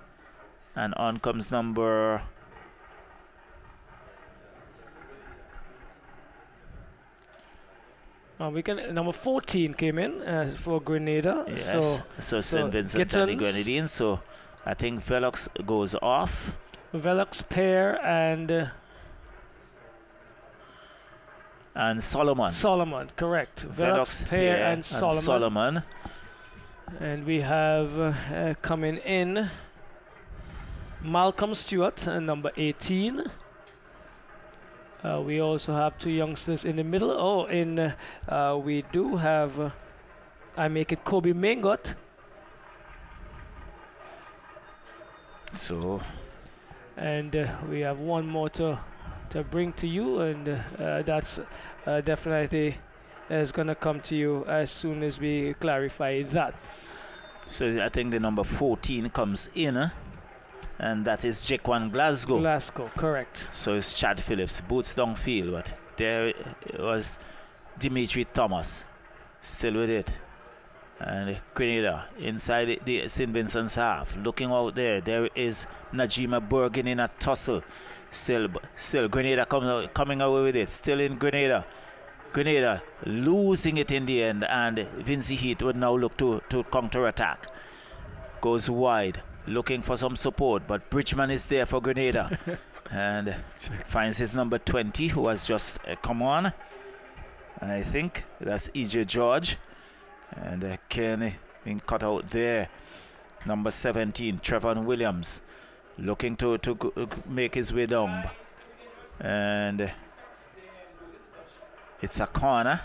and on comes number. Number 14 came in for Grenada. Yes. So St. Vincent and the Grenadines. So I think Velox goes off. Velox, Pair, and Solomon. Solomon, correct. Velox, Pair, and Solomon. And we have coming in Malcolm Stewart, number 18. We also have two youngsters in the middle. We do have, I make it Kobe Mengot. So. And we have one more to bring to you, and that's definitely is going to come to you as soon as we clarify that. So I think the number 14 comes in. And that is Jaquan Glasgow. Glasgow, correct. So it's Chad Phillips, boots downfield, but there was Dimitri Thomas, still with it. And Grenada inside the St. Vincent's half, looking out there. There is Najima Bergen in a tussle. Still Grenada coming away with it. Still in Grenada. Grenada losing it in the end, and Vinci Heat would now look to counter-attack. Goes wide, looking for some support, but Bridgman is there for Grenada and finds his number 20, who has just come on. I think that's EJ George, and Kenny being cut out there. Number 17, Trevon Williams, looking to make his way down, and it's a corner.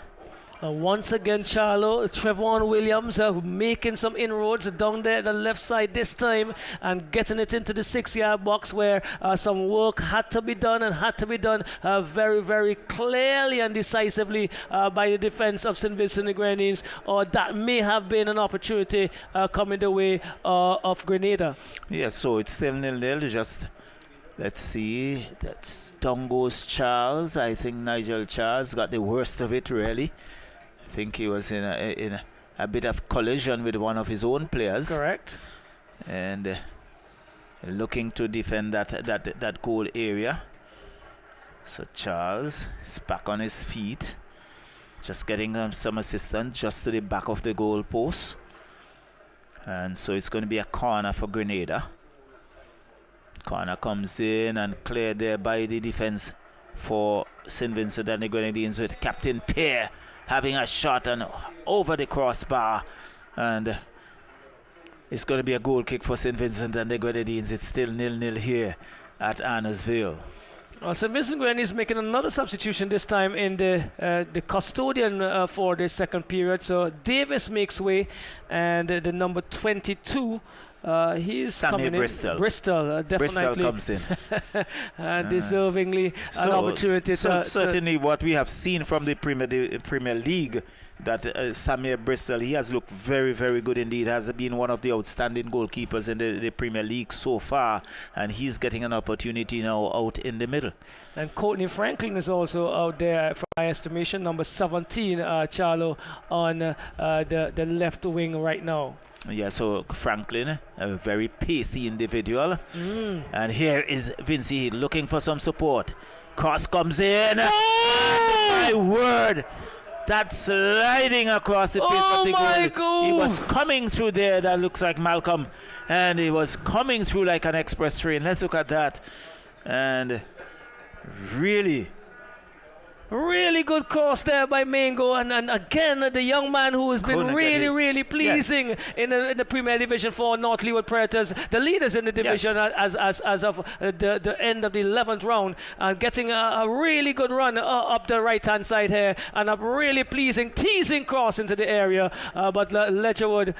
Once again, Charlo, Trevon Williams making some inroads down there at the left side this time and getting it into the 6-yard box where some work had to be done very, very clearly and decisively by the defense of St. Vincent and the Grenadines, or that may have been an opportunity coming the way of Grenada. Yeah, so it's still 0-0, just... Let's see, that's down goes Charles. I think Nigel Charles got the worst of it, really. I think he was in a bit of collision with one of his own players. Correct. And looking to defend that goal area. So Charles is back on his feet. Just getting some assistance just to the back of the goal post. And so it's going to be a corner for Grenada. Corner comes in and cleared there by the defense for St. Vincent and the Grenadines, with Captain Pierre having a shot and over the crossbar, and it's going to be a goal kick for St. Vincent and the Grenadines. It's still 0-0 here at ARNOS VALE. St. Vincent Grenadines making another substitution, this time in the custodian for the second period. So Davis makes way, and the number 22. He's Sammy coming Bristol. in. Bristol, definitely. Bristol comes in. Deservingly an opportunity. Certainly what we have seen from the Premier League, that Sammy Bristol, he has looked very, very good indeed. Has been one of the outstanding goalkeepers in the Premier League so far, and he's getting an opportunity now out in the middle. And Courtney Franklin is also out there, from my estimation, number 17, Charlo, on the left wing right now. Yeah, so Franklin, a very pacey individual. And here is Vinci looking for some support. Cross comes in. My word, that's sliding across the face of the goal. He was coming through there. That looks like Malcolm. And he was coming through like an express train. Let's look at that. And really really good cross there by Mango, and again the young man who has been really pleasing in the Premier Division for North Leeward Predators, the leaders in the division as of the end of the 11th round, and getting a really good run up the right hand side here, and a really pleasing teasing cross into the area, but Ledgerwood,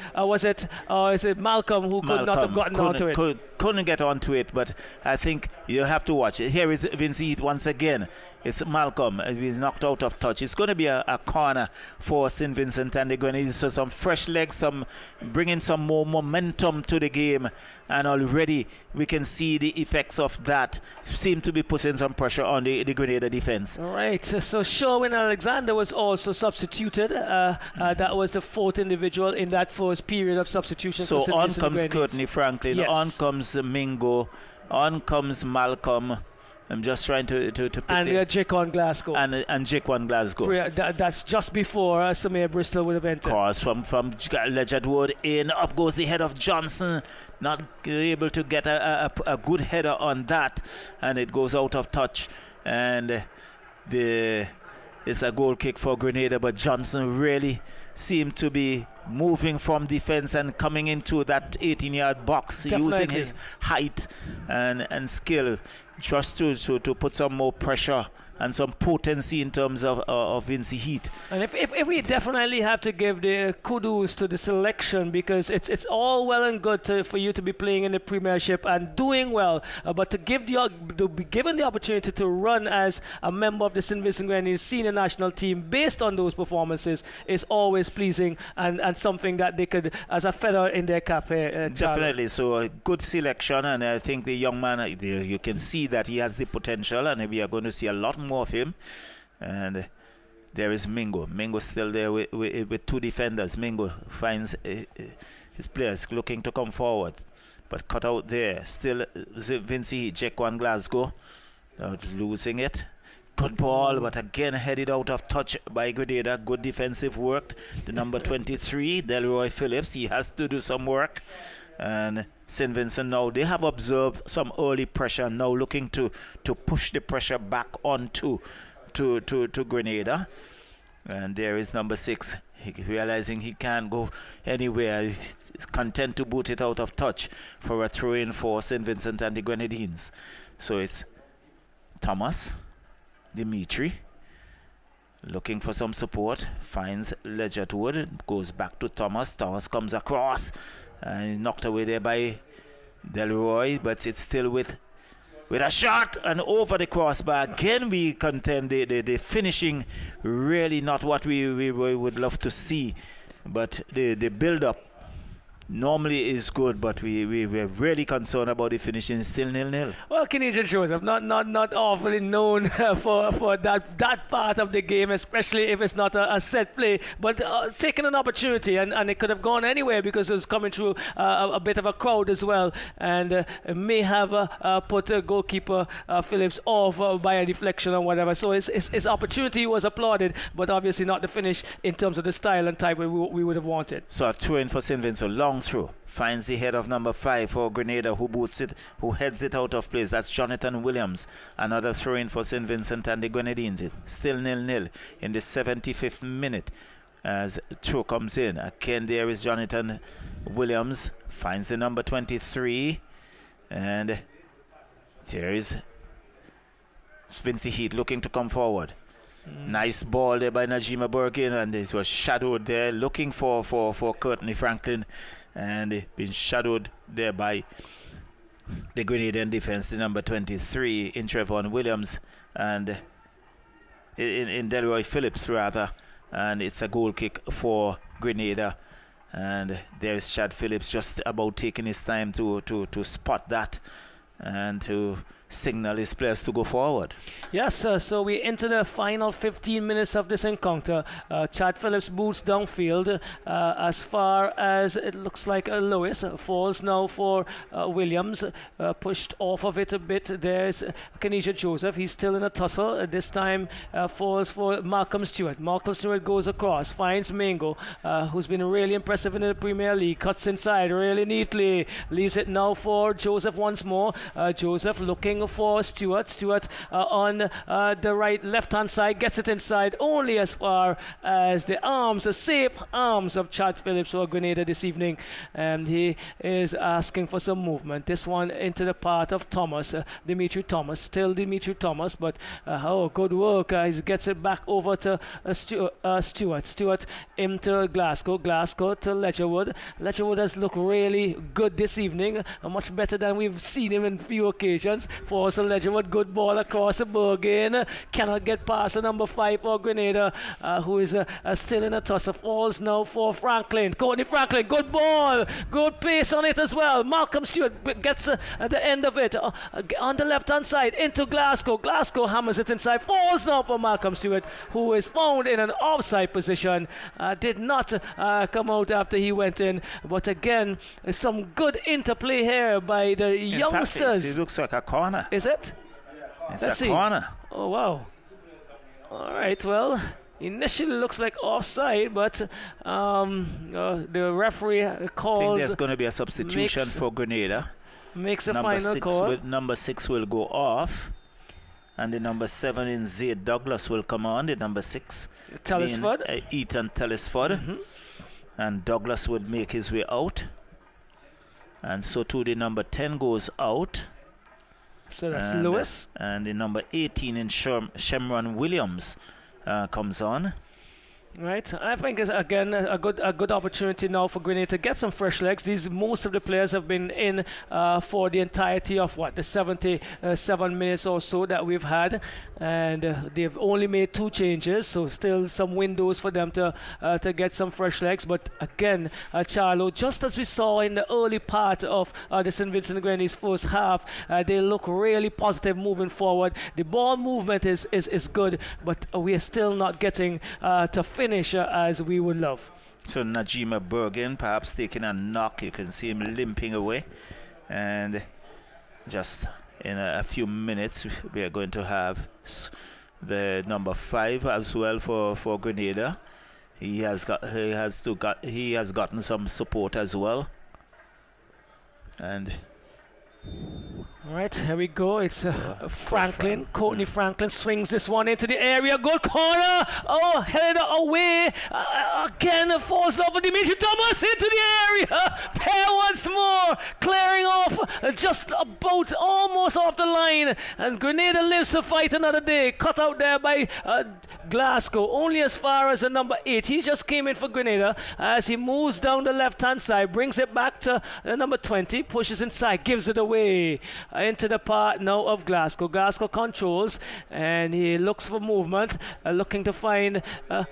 is it Malcolm who could not have gotten onto it? Couldn't get onto it, but I think you have to watch it. Here is Vincent once again. It's Malcolm. He's knocked out of touch. It's going to be a corner for St. Vincent and the Grenadines. So some fresh legs, bringing some more momentum to the game. And already we can see the effects of that. Seem to be putting some pressure on the Grenada defense. All right. So Sherwin Alexander was also substituted. That was the fourth individual in that first period of substitution. So on comes Courtney Franklin. Yes. On comes Mingo. On comes Malcolm. I'm just trying to pick and Jaquan Glasgow. And Jaquan Glasgow. That's just before Samir Bristol would have entered. Cross from Ledgerwood in. Up goes the head of Johnson. Not able to get a good header on that. And it goes out of touch. And it's a goal kick for Grenada. But Johnson really seemed to be moving from defense and coming into that 18-yard box. Definitely. Using his height and skill just to put some more pressure and some potency in terms of Vincent Heat. And if we definitely have to give the kudos to the selection, because it's all well and good for you to be playing in the Premiership and doing well, but to be given the opportunity to run as a member of the St. Vincent Grenadines senior national team based on those performances is always pleasing and something that they could, as a feather in their cap here. Definitely. So a good selection, and I think the young man, you can see that he has the potential, and we are going to see a lot more of him. And there is Mingo. Mingo still there with two defenders. Mingo finds his players looking to come forward, but cut out there. Still Vincent Jaquan Glasgow losing it. Good ball, but again headed out of touch by Grenada. Good defensive work. The number 23, Delroy Phillips, he has to do some work. And St. Vincent now, they have observed some early pressure, now looking to push the pressure back on to Grenada. And there is number 6, realizing he can't go anywhere. He's content to boot it out of touch for a throw-in for St. Vincent and the Grenadines. So it's Thomas Dimitri looking for some support, finds Ledgerwood, goes back to Thomas. Thomas comes across and knocked away there by Delroy, but it's still with a shot and over the crossbar. Again, we contend the finishing really not what we would love to see, but the build-up normally is good, but we're really concerned about the finishing. Still 0-0. Well, Canadian Joseph, not awfully known for that part of the game, especially if it's not a set play, but taking an opportunity, and it could have gone anywhere because it was coming through a bit of a crowd as well, and may have put goalkeeper Phillips off by a deflection or whatever. So his opportunity was applauded, but obviously not the finish in terms of the style and type we would have wanted. So a throw-in for St. Vincent, long throw, finds the head of number 5 for Grenada, who heads it out of place. That's Jonathan Williams. Another throw-in for St. Vincent and the Grenadines. It's still 0-0 in the 75th minute as throw comes in. Again, there is Jonathan Williams, finds the number 23, and there is Vincent Heat looking to come forward. Nice ball there by Najima Bergin, and it was shadowed there, looking for Courtney Franklin, and been shadowed there by the Grenadian defense, the number 23 in Trevon Williams, and in Delroy Phillips rather, and it's a goal kick for Grenada. And there's Chad Phillips just about taking his time to spot that and to signal his players to go forward. Yes, so we enter the final 15 minutes of this encounter. Chad Phillips boots downfield as far as it looks like Lewis falls now for Williams, pushed off of it a bit. There's Kenesha Joseph, he's still in a tussle. This time falls for Malcolm Stewart. Malcolm Stewart goes across, finds Mingo, who's been really impressive in the Premier League, cuts inside really neatly, leaves it now for Joseph once more. Joseph looking coming for Stewart. Stewart on the left-hand side, gets it inside only as far as the safe arms of Chad Phillips for Grenada this evening. And he is asking for some movement. This one into the path of Thomas, Dimitri Thomas, still Dimitri Thomas, but good work. He gets it back over to Stewart. Stewart into Glasgow. Glasgow to Ledgerwood. Ledgerwood has looked really good this evening, much better than we've seen him in few occasions. For us, Ledgerwood, good ball across the Bergen. Cannot get past the number 5 for Grenada, who is still in a toss of falls now for Franklin. Courtney Franklin, good ball, good pace on it as well. Malcolm Stewart gets at the end of it on the left hand side into Glasgow. Glasgow hammers it inside, falls now for Malcolm Stewart, who is found in an offside position. Did not come out after he went in, but again, some good interplay here by the youngsters. It looks like a corner. Is it? It's a corner. Oh wow. All right, well, initially looks like offside, but the referee calls. I think there's going to be a substitution for Grenada. Makes a final call. Number 6 will go off, and the number 7 in Zaid Douglas will come on. The number 6, Telesford. Ethan Telesford, and Douglas would make his way out, and so too the number 10 goes out. So that's Lewis. And the number 18 in Shemron Williams comes on. Right, I think it's again a good opportunity now for Grenada to get some fresh legs. Most of the players have been in for the entirety of the 77 minutes or so that we've had, and they've only made 2 changes, so still some windows for them to get some fresh legs. But again, Charlo, just as we saw in the early part of the St. Vincent Grenadines first half, they look really positive moving forward. The ball movement is good, but we are still not getting to finish as we would love. So Najima Bergen perhaps taking a knock. You can see him limping away, and just in a few minutes we are going to have the number 5 as well for Grenada. He has gotten some support as well. And all right, here we go. It's Franklin. Courtney Franklin swings this one into the area. Good corner. Oh, headed away. Again, falls off for Dimitri Thomas into the area. Pair once more. Clearing off just about almost off the line. And Grenada lives to fight another day. Cut out there by Glasgow. Only as far as the number 8. He just came in for Grenada as he moves down the left-hand side. Brings it back to number 20. Pushes inside. Gives it away. Into the part now of Glasgow. Glasgow controls and he looks for movement, looking to find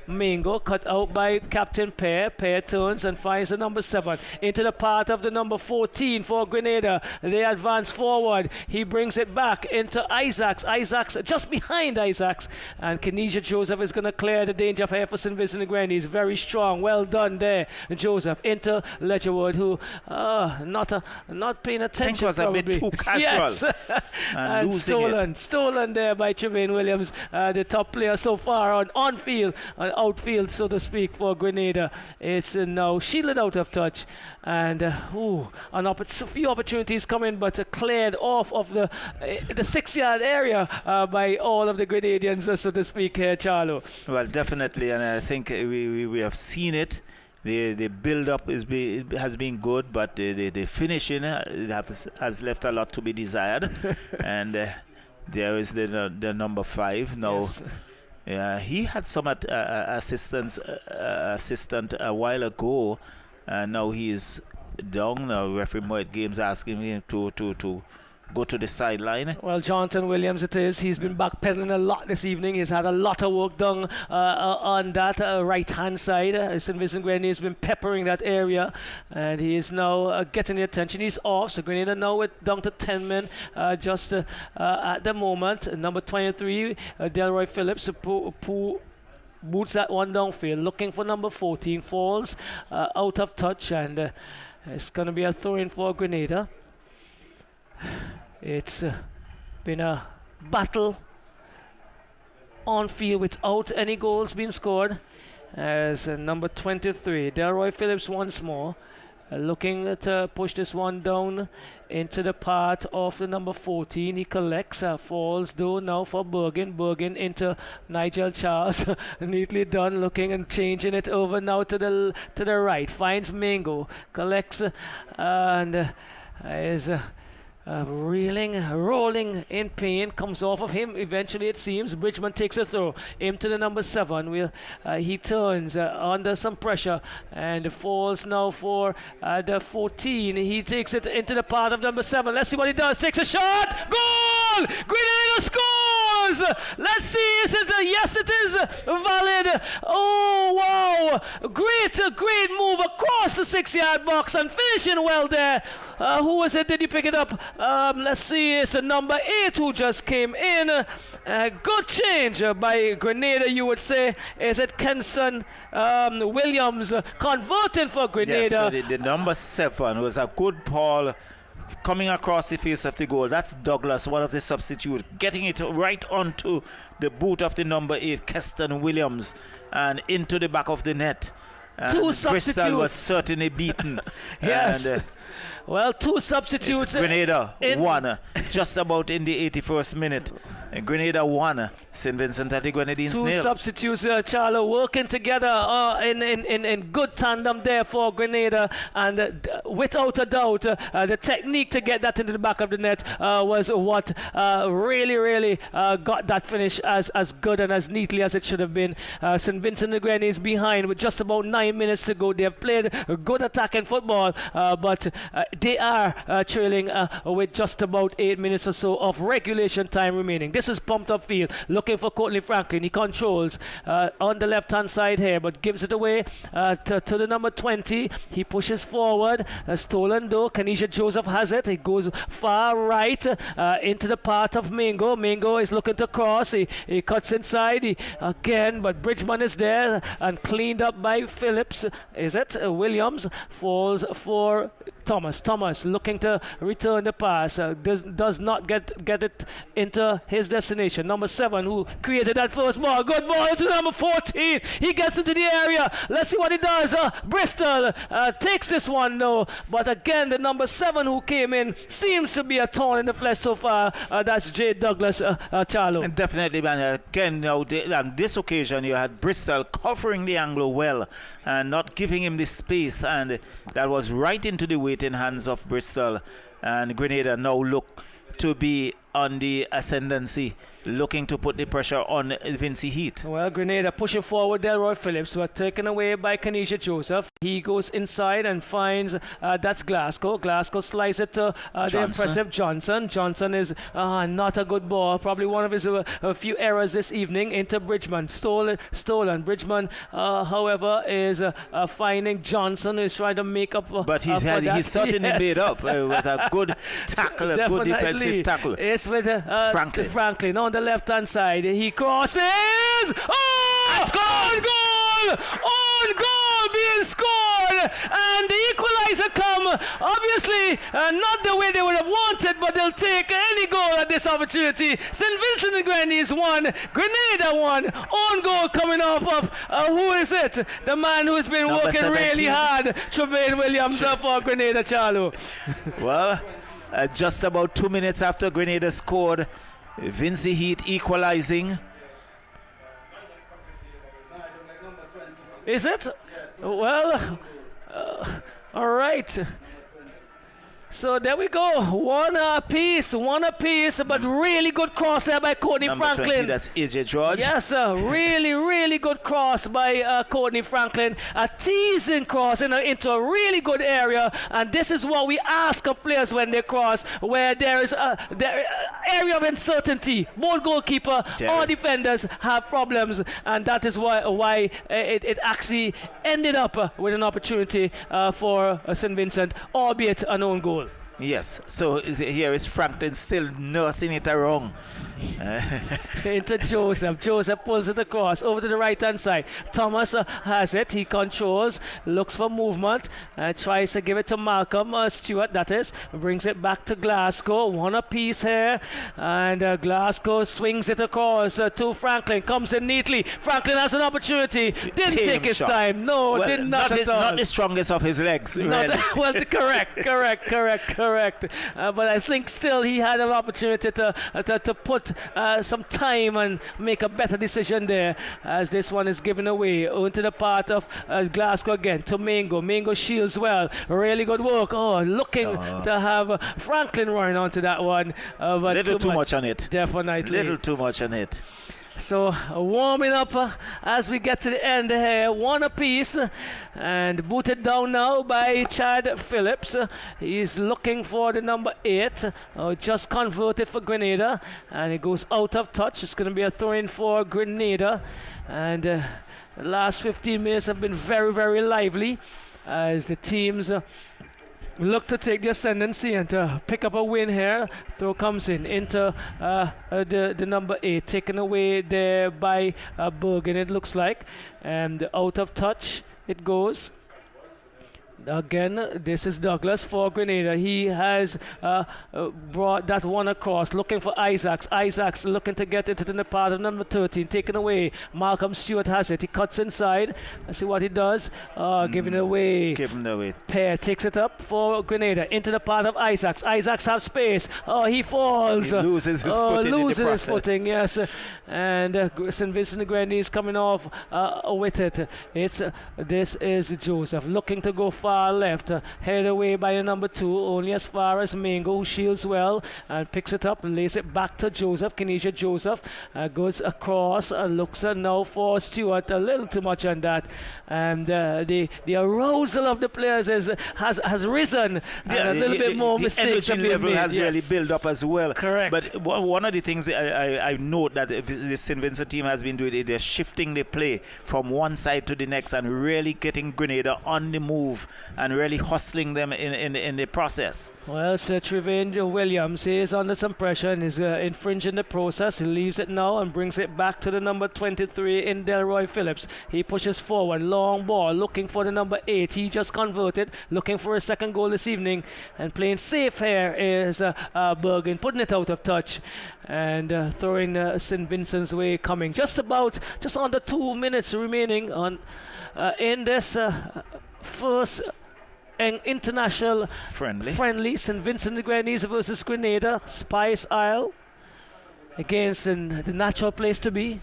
Mingo, cut out by Captain Pear. Pear turns and finds the number 7 into the part of the number 14 for Grenada. They advance forward. He brings it back into Isaacs. Isaacs just behind Isaacs, and Kenesha Joseph is going to clear the danger for St. Vincent Grenadines. Very strong. Well done there, Joseph. Into Ledgerwood, who not paying attention. I think was probably. A bit too casual. Yes. and stolen there by Trevane Williams, the top player so far on field, outfield, so to speak, for Grenada. It's now shielded out of touch, and a few opportunities coming, but cleared off of the 6-yard area by all of the Grenadians, so to speak, here, Charlo. Well, definitely, and I think we have seen it. The build-up has been good, but the finishing has left a lot to be desired. And there is the number 5 now. Yes. He had some assistant a while ago, and now he is down. Now referee Moet Games asking him to go to the sideline. Well, Jonathan Williams it is. He's been backpedaling a lot this evening. He's had a lot of work done on that right-hand side. St. Vincent Grenadines has been peppering that area, and he is now getting the attention. He's off, so Grenada now down to 10 men just at the moment. Number 23, Delroy Phillips, boots that one downfield, looking for number 14, falls out of touch, and it's going to be a throw-in for Grenada. It's been a battle on field without any goals being scored, as number 23, Delroy Phillips once more, looking to push this one down into the part of the number 14. He collects, falls though now for Bergen into Nigel Charles. Neatly done, looking and changing it over now to the right. Finds Mingo, collects and is rolling in pain, comes off of him. Eventually, it seems Bridgman takes a throw. Him to the number 7. He turns under some pressure and falls now for the 14. He takes it into the part of number 7. Let's see what he does. Takes a shot. Goal! Grenada scores! Let's see. Is it? Yes, it is valid. Oh, wow. Great move across the 6-yard box and finishing well there. Who was it? Did you pick it up? Let's see. It's a number 8 who just came in. Good change by Grenada, you would say. Is it Kenston Williams converting for Grenada? Yes, so the number 7 was a good ball coming across the face of the goal. That's Douglas, one of the substitutes, getting it right onto the boot of the number 8, Keston Williams, and into the back of the net. Two substitutes. Bristol was certainly beaten. Yes. And, well, 2 substitutes. Grenada won just about in the 81st minute. Grenada won. St. Vincent at the Grenadines 2 nil. substitutes, Charlo, working together in good tandem there for Grenada. And without a doubt, the technique to get that into the back of the net was what really got that finish as good and as neatly as it should have been. St. Vincent and the Grenadines behind with just about 9 minutes to go. They have played good attacking football, but they are trailing with just about 8 minutes or so of regulation time remaining. This is pumped up field, looking for Courtney Franklin. He controls on the left hand side here, but gives it away to the number 20. He pushes forward, stolen though. Kenesha Joseph has it. He goes far right into the part of Mingo. Mingo is looking to cross. He cuts inside again, but Bridgman is there and cleaned up by Phillips. Is it? Williams falls for Thomas looking to return the pass. Does not get it into his destination. Number 7 who created that first ball. Good ball to number 14. He gets into the area. Let's see what he does. Bristol takes this one though. But again, the number 7 who came in seems to be a thorn in the flesh so far. That's Jay Douglas, Charlo. And definitely, man. Again, on this occasion, you had Bristol covering the angle well and not giving him the space. And that was right into the waiting hands of Bristol. And Grenada now look to be on the ascendancy, looking to put the pressure on Vincy Heat. Well, Grenada pushing forward Delroy Phillips, who are taken away by Kenesha Joseph. He goes inside and finds that's Glasgow. Glasgow slices it to the impressive Johnson. Johnson is not a good ball. Probably one of his a few errors this evening into Bridgman. Stolen. Bridgman, however, is finding Johnson, who's trying to make up. But he's certainly made up. It was a good tackle, a good defensive tackle. It's with Franklin on the left-hand side. He crosses. On goal being scored, and the equalizer come. Obviously, not the way they would have wanted, but they'll take any goal at this opportunity. St. Vincent and Grenadines won. Grenada won. On goal coming off of who is it? The man who's been Number working 17. really hard. Tremaine Williams for Grenada, Charlo. Well, just about 2 minutes after Grenada scored, Vincy Heat equalizing. Is it? Well, all right. So there we go. One apiece, but really good cross there by Courtney Franklin. 20, that's AJ George. Yes, really good cross by Courtney Franklin. A teasing cross into a really good area, and this is what we ask of players when they cross, where there is the area of uncertainty. Both goalkeeper or defenders have problems, and that is why it actually ended up with an opportunity for St. Vincent, albeit an own goal. Yes, so here is Franklin still nursing it around. Into Joseph. Joseph pulls it across over to the right hand side. Thomas has it. He controls, looks for movement, tries to give it to Malcolm Stewart. That is, brings it back to Glasgow. One apiece here, and Glasgow swings it across to Franklin. Comes in neatly. Franklin has an opportunity. Didn't take his time. No, well, did not at all. Not the strongest of his legs. Really. Well, correct. But I think still he had an opportunity to put some time and make a better decision there, as this one is given away into the part of Glasgow again to Mingo. Mingo shields well. Really good work. Looking to have Franklin running onto that one. But little too much on it. Definitely. Little too much on it. So warming up as we get to the end here, one apiece, and booted down now by Chad Phillips. He's looking for the number 8, just converted for Grenada, and it goes out of touch. It's going to be a throw-in for Grenada, and the last 15 minutes have been very, very lively as the teams look to take the ascendancy and to pick up a win here. Throw comes into the number 8, taken away there by Bergen, it looks like, and out of touch it goes. Again, this is Douglas for Grenada. He has brought that one across, looking for Isaacs. Isaacs looking to get into the part of number 13, taken away. Malcolm Stewart has it. He cuts inside. Let's see what he does. Giving it away. Giving it away. Pair takes it up for Grenada into the part of Isaacs. Isaacs have space. He falls. He loses his footing. Loses his footing, yes. And St. Vincent the Grenadines coming off with it. This is Joseph looking to go far left, headed away by the number 2, only as far as Mingo, who shields well and picks it up, lays it back to Joseph. Kenesha Joseph goes across, looks now for Stewart. A little too much on that, and the arousal of the players has risen, and a little bit more mistakes have been level made. has really built up as well. Correct. But one of the things I note that the St. Vincent team has been doing, they're shifting the play from one side to the next and really getting Grenada on the move and really hustling them in the process. Well, Sir Trevane Williams is under some pressure and is infringing the process. He leaves it now and brings it back to the number 23 in Delroy Phillips. He pushes forward, long ball, looking for the number 8. He just converted, looking for a second goal this evening, and playing safe here is Bergen, putting it out of touch and throwing St. Vincent's way coming. Just under 2 minutes remaining on in this first international friendly, St. Vincent the Grenadines versus Grenada, Spice Isle, against the natural place to be.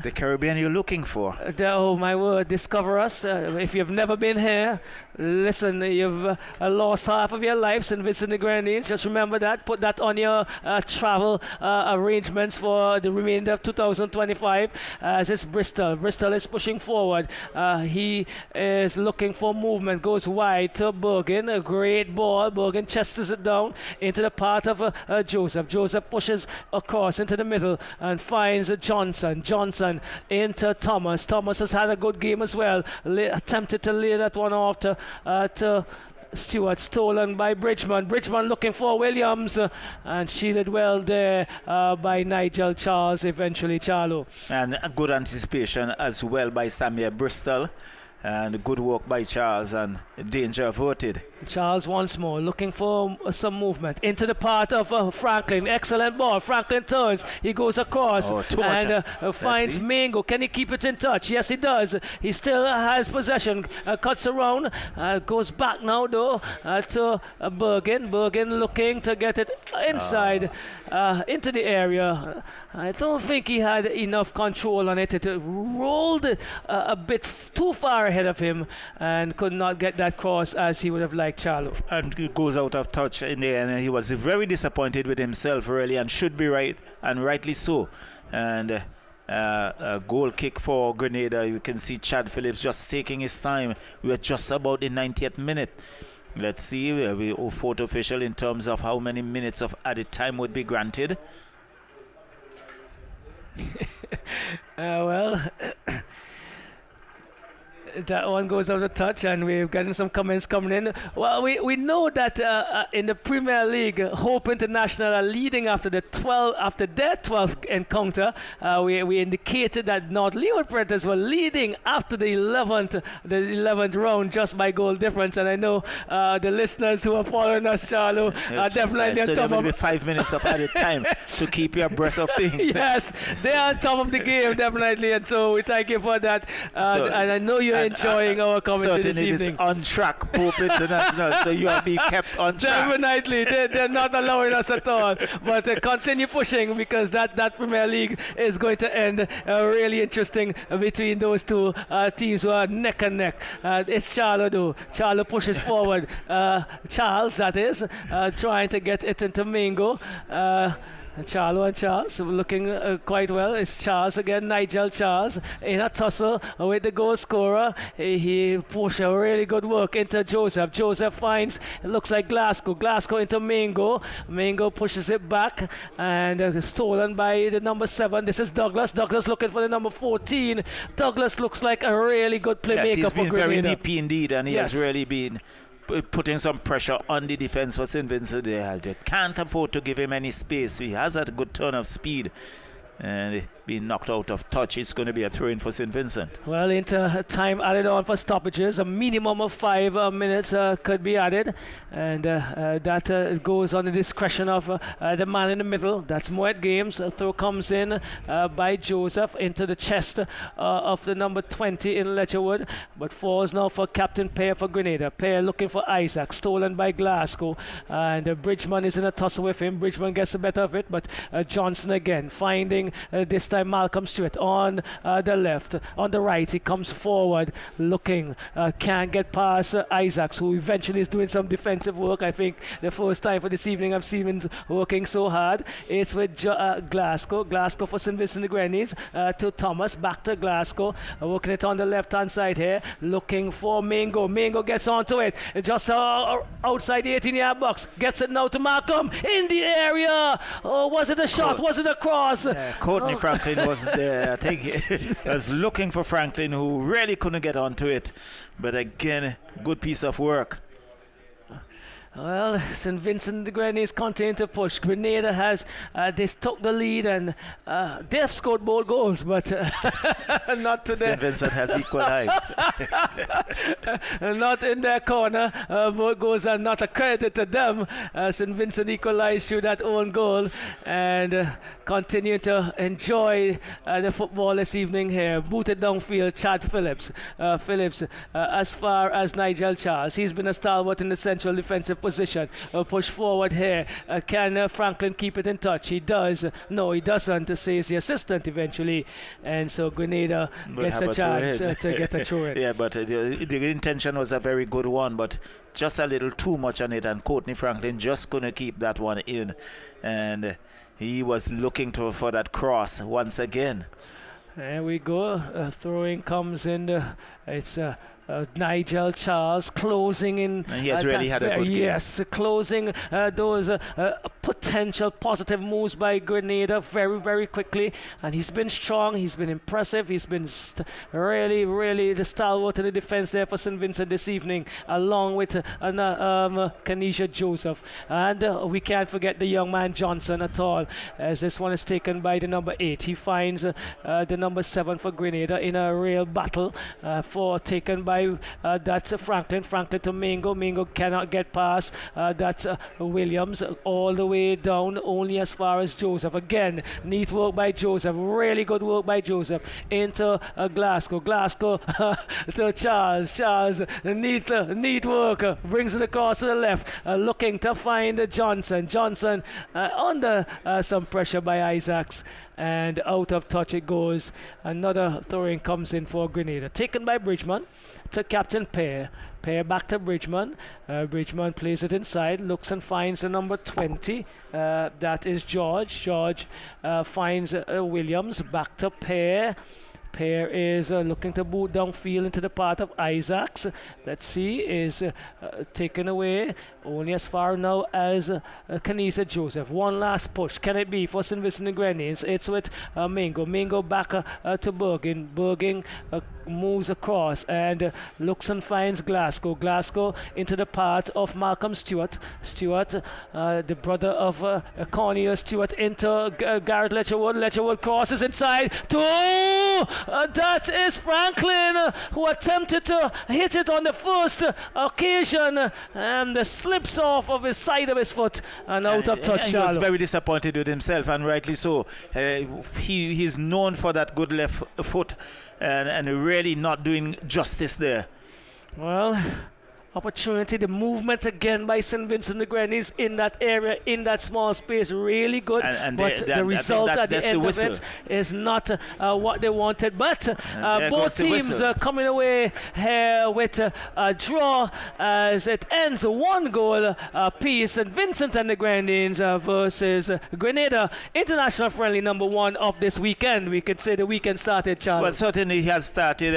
The Caribbean you're looking for. Oh my word, discover us. If you've never been here, listen, you've lost half of your life, St. Vincent the Grenadines. Just remember that. Put that on your travel arrangements for the remainder of 2025. As it's Bristol. Bristol is pushing forward. He is looking for movement. Goes wide to Bergen. A great ball. Bergen chests it down into the part of Joseph. Joseph pushes across into the middle and finds Johnson. Into Thomas. Thomas has had a good game as well. Attempted to lay that one off to Stewart, stolen by Bridgman. Bridgman looking for Williams and shielded well there by Nigel Charles, eventually Charlo. And a good anticipation as well by Samuel Bristol. And good work by Charles, and danger averted. Charles once more looking for some movement into the part of Franklin. Excellent ball. Franklin turns. He goes across and finds Mingo. Can he keep it in touch? Yes, he does. He still has possession. Cuts around. Goes back now though to Bergen. Bergen looking to get it inside into the area. I don't think he had enough control on it. It rolled a bit too far ahead of him and could not get that cross as he would have liked, Charlo. And he goes out of touch in the end. He was very disappointed with himself really, and should be right, and rightly so. And a goal kick for Grenada. You can see Chad Phillips just taking his time. We're just about the 90th minute. Let's see, we fourth official in terms of how many minutes of added time would be granted. That one goes out of touch, and we've gotten some comments coming in. Well, we know that in the Premier League, Hope International are leading after their 12th encounter. We indicated that North Leeward Predators were leading after the 11th round just by goal difference, and I know the listeners who are following us, Charlo, are definitely on so top there of will be 5 minutes of added time to keep you abreast of things. Yes, they are on top of the game, definitely, and so we thank you for that. And I know you're enjoying our commentary this evening. Certainly, on track, Hope International, so you are being kept on track. Definitely, they're not allowing us at all. But continue pushing, because that Premier League is going to end really interesting between those two teams who are neck and neck. It's Charlo, though. Charlo pushes forward. Charles, that is, trying to get it into Mingo. Charlo and Charles looking quite well. It's Charles again, Nigel Charles in a tussle with the goal scorer. He pushed a really good work into Joseph. Joseph finds, it looks like Glasgow into Mingo. Mingo pushes it back and stolen by the number 7. This is Douglas looking for the number 14. Douglas looks like a really good playmaker. Yes, he's for been Grenada. very nippy indeed, and he has really been putting some pressure on the defense for St. Vincent. They can't afford to give him any space. He has a good turn of speed, and being knocked out of touch, it's going to be a throw-in for St. Vincent. Well, into time added on for stoppages, a minimum of 5 minutes could be added, and that goes on the discretion of the man in the middle. That's Moet Games. A throw comes in by Joseph into the chest of the number 20 in Letcherwood, but falls now for Captain Pear for Grenada. Pear looking for Isaac, stolen by Glasgow, and Bridgman is in a tussle with him. Bridgman gets the better of it, but Johnson again finding this time Malcolm Stewart on the left. On the right, he comes forward looking, can't get past Isaacs, who eventually is doing some defensive work. I think the first time for this evening I've seen him working so hard. It's with Glasgow for St. Vincent the Grenadines, to Thomas, back to Glasgow, working it on the left hand side here, looking for Mingo. Mingo gets onto it, just outside the 18-yard box, gets it now to Malcolm in the area. Oh, was it a shot? Was it a cross? Courtney Franklin was there. I think he was looking for Franklin, who really couldn't get onto it. But again, good piece of work. Well, St. Vincent the Grenadines continue to push. Grenada has they took the lead, and they have scored more goals, but not today. St. Vincent has equalized. Not in their corner. More goals are not accredited to them. St. Vincent equalized through that own goal, and continue to enjoy the football this evening here. Booted downfield, Chad Phillips. As far as Nigel Charles, he's been a stalwart in the central defensive position. Push forward here. Can Franklin keep it in touch? He does. No, he doesn't, says the assistant eventually. And so Grenada gets a chance to get a throw in. Yeah, but the intention was a very good one, but just a little too much on it, and Courtney Franklin just going to keep that one in. And he was looking for that cross once again. There we go. Throwing comes in. It's Nigel Charles closing in. And he has really had a good game. Yes, closing those potential positive moves by Grenada very, very quickly. And he's been strong. He's been impressive. He's been really the stalwart in the defense there for St. Vincent this evening, along with Kanisha Joseph. And we can't forget the young man Johnson at all, as this one is taken by the number 8. He finds the number 7 for Grenada in a real battle, taken by that's Franklin to Mingo cannot get past, that's Williams all the way down, only as far as Joseph. Again, neat work by Joseph, really good work by Joseph, into Glasgow to Charles, neat work, brings it across to the left, looking to find Johnson under some pressure by Isaacs, and out of touch it goes. Another throwing comes in for Grenada, taken by Bridgman to Captain Pear. Pear back to Bridgman. Bridgman plays it inside, looks and finds the number 20. That is George. George finds Williams. Back to Pear. Pear is looking to boot downfield into the path of Isaacs. Let's see, is taken away only as far now as Kanisa Joseph. One last push. Can it be for St. Vincent the Grenadines? It's with Mingo. Mingo back to Bergen. Bergen moves across and looks and finds Glasgow. Glasgow into the path of Malcolm Stewart. Stewart, the brother of Cornelius Stewart, into Garrett Letcherwood. Letcherwood crosses inside to that is Franklin, who attempted to hit it on the first occasion and slips off of his side of his foot and out of touch. He was very disappointed with himself, and rightly so. He's known for that good left foot and really not doing justice there. Well, opportunity, the movement again by St. Vincent the Grenadines in that area, in that small space, really good. But the result at the end of it is not what they wanted. But both teams are coming away here with a draw as it ends 1 goal apiece. St. Vincent and the Grenadines versus Grenada, international friendly number 1 of this weekend. We could say the weekend started, Charles. Well, certainly he has started.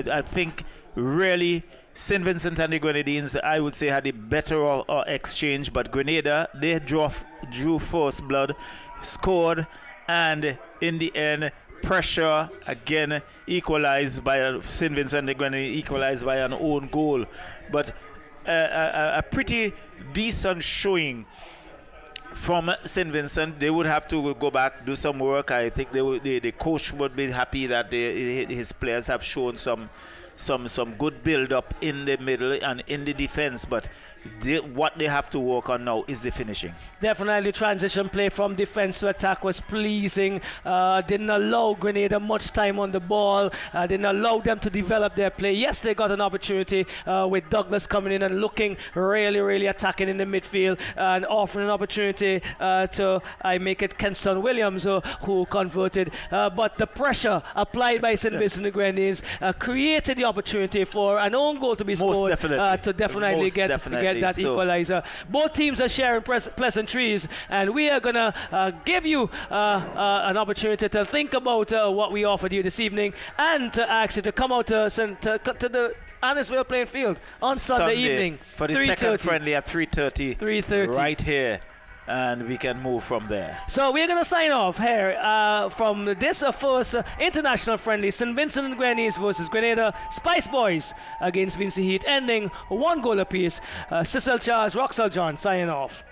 I think really St. Vincent and the Grenadines, I would say, had a better exchange, but Grenada, they drew first blood, scored, and in the end, pressure again equalized by St. Vincent and the Grenadines, equalized by an own goal. But a pretty decent showing from St. Vincent. They would have to go back, do some work. I think the coach would be happy that his players have shown some good build-up in the middle and in the defense, but what they have to work on now is the finishing. Definitely transition play from defense to attack was pleasing. Didn't allow Grenada much time on the ball. Didn't allow them to develop their play. Yes, they got an opportunity with Douglas coming in and looking really attacking in the midfield and offering an opportunity to Kenston Williams who converted. But the pressure applied by St. Vincent the Grenadines created the opportunity for an own goal to be scored to definitely get that equalizer. Both teams are sharing pleasantries, and we are gonna give you an opportunity to think about what we offered you this evening, and to ask you to come out to the ARNOS playing field on Sunday evening for the second friendly at 3:30 right here, and we can move from there. So we're going to sign off here from this first international friendly, St. Vincent and Grenadines versus Grenada. Spice Boys against Vincent Heat, ending 1 goal apiece. Cecil Charles, Roxel John signing off.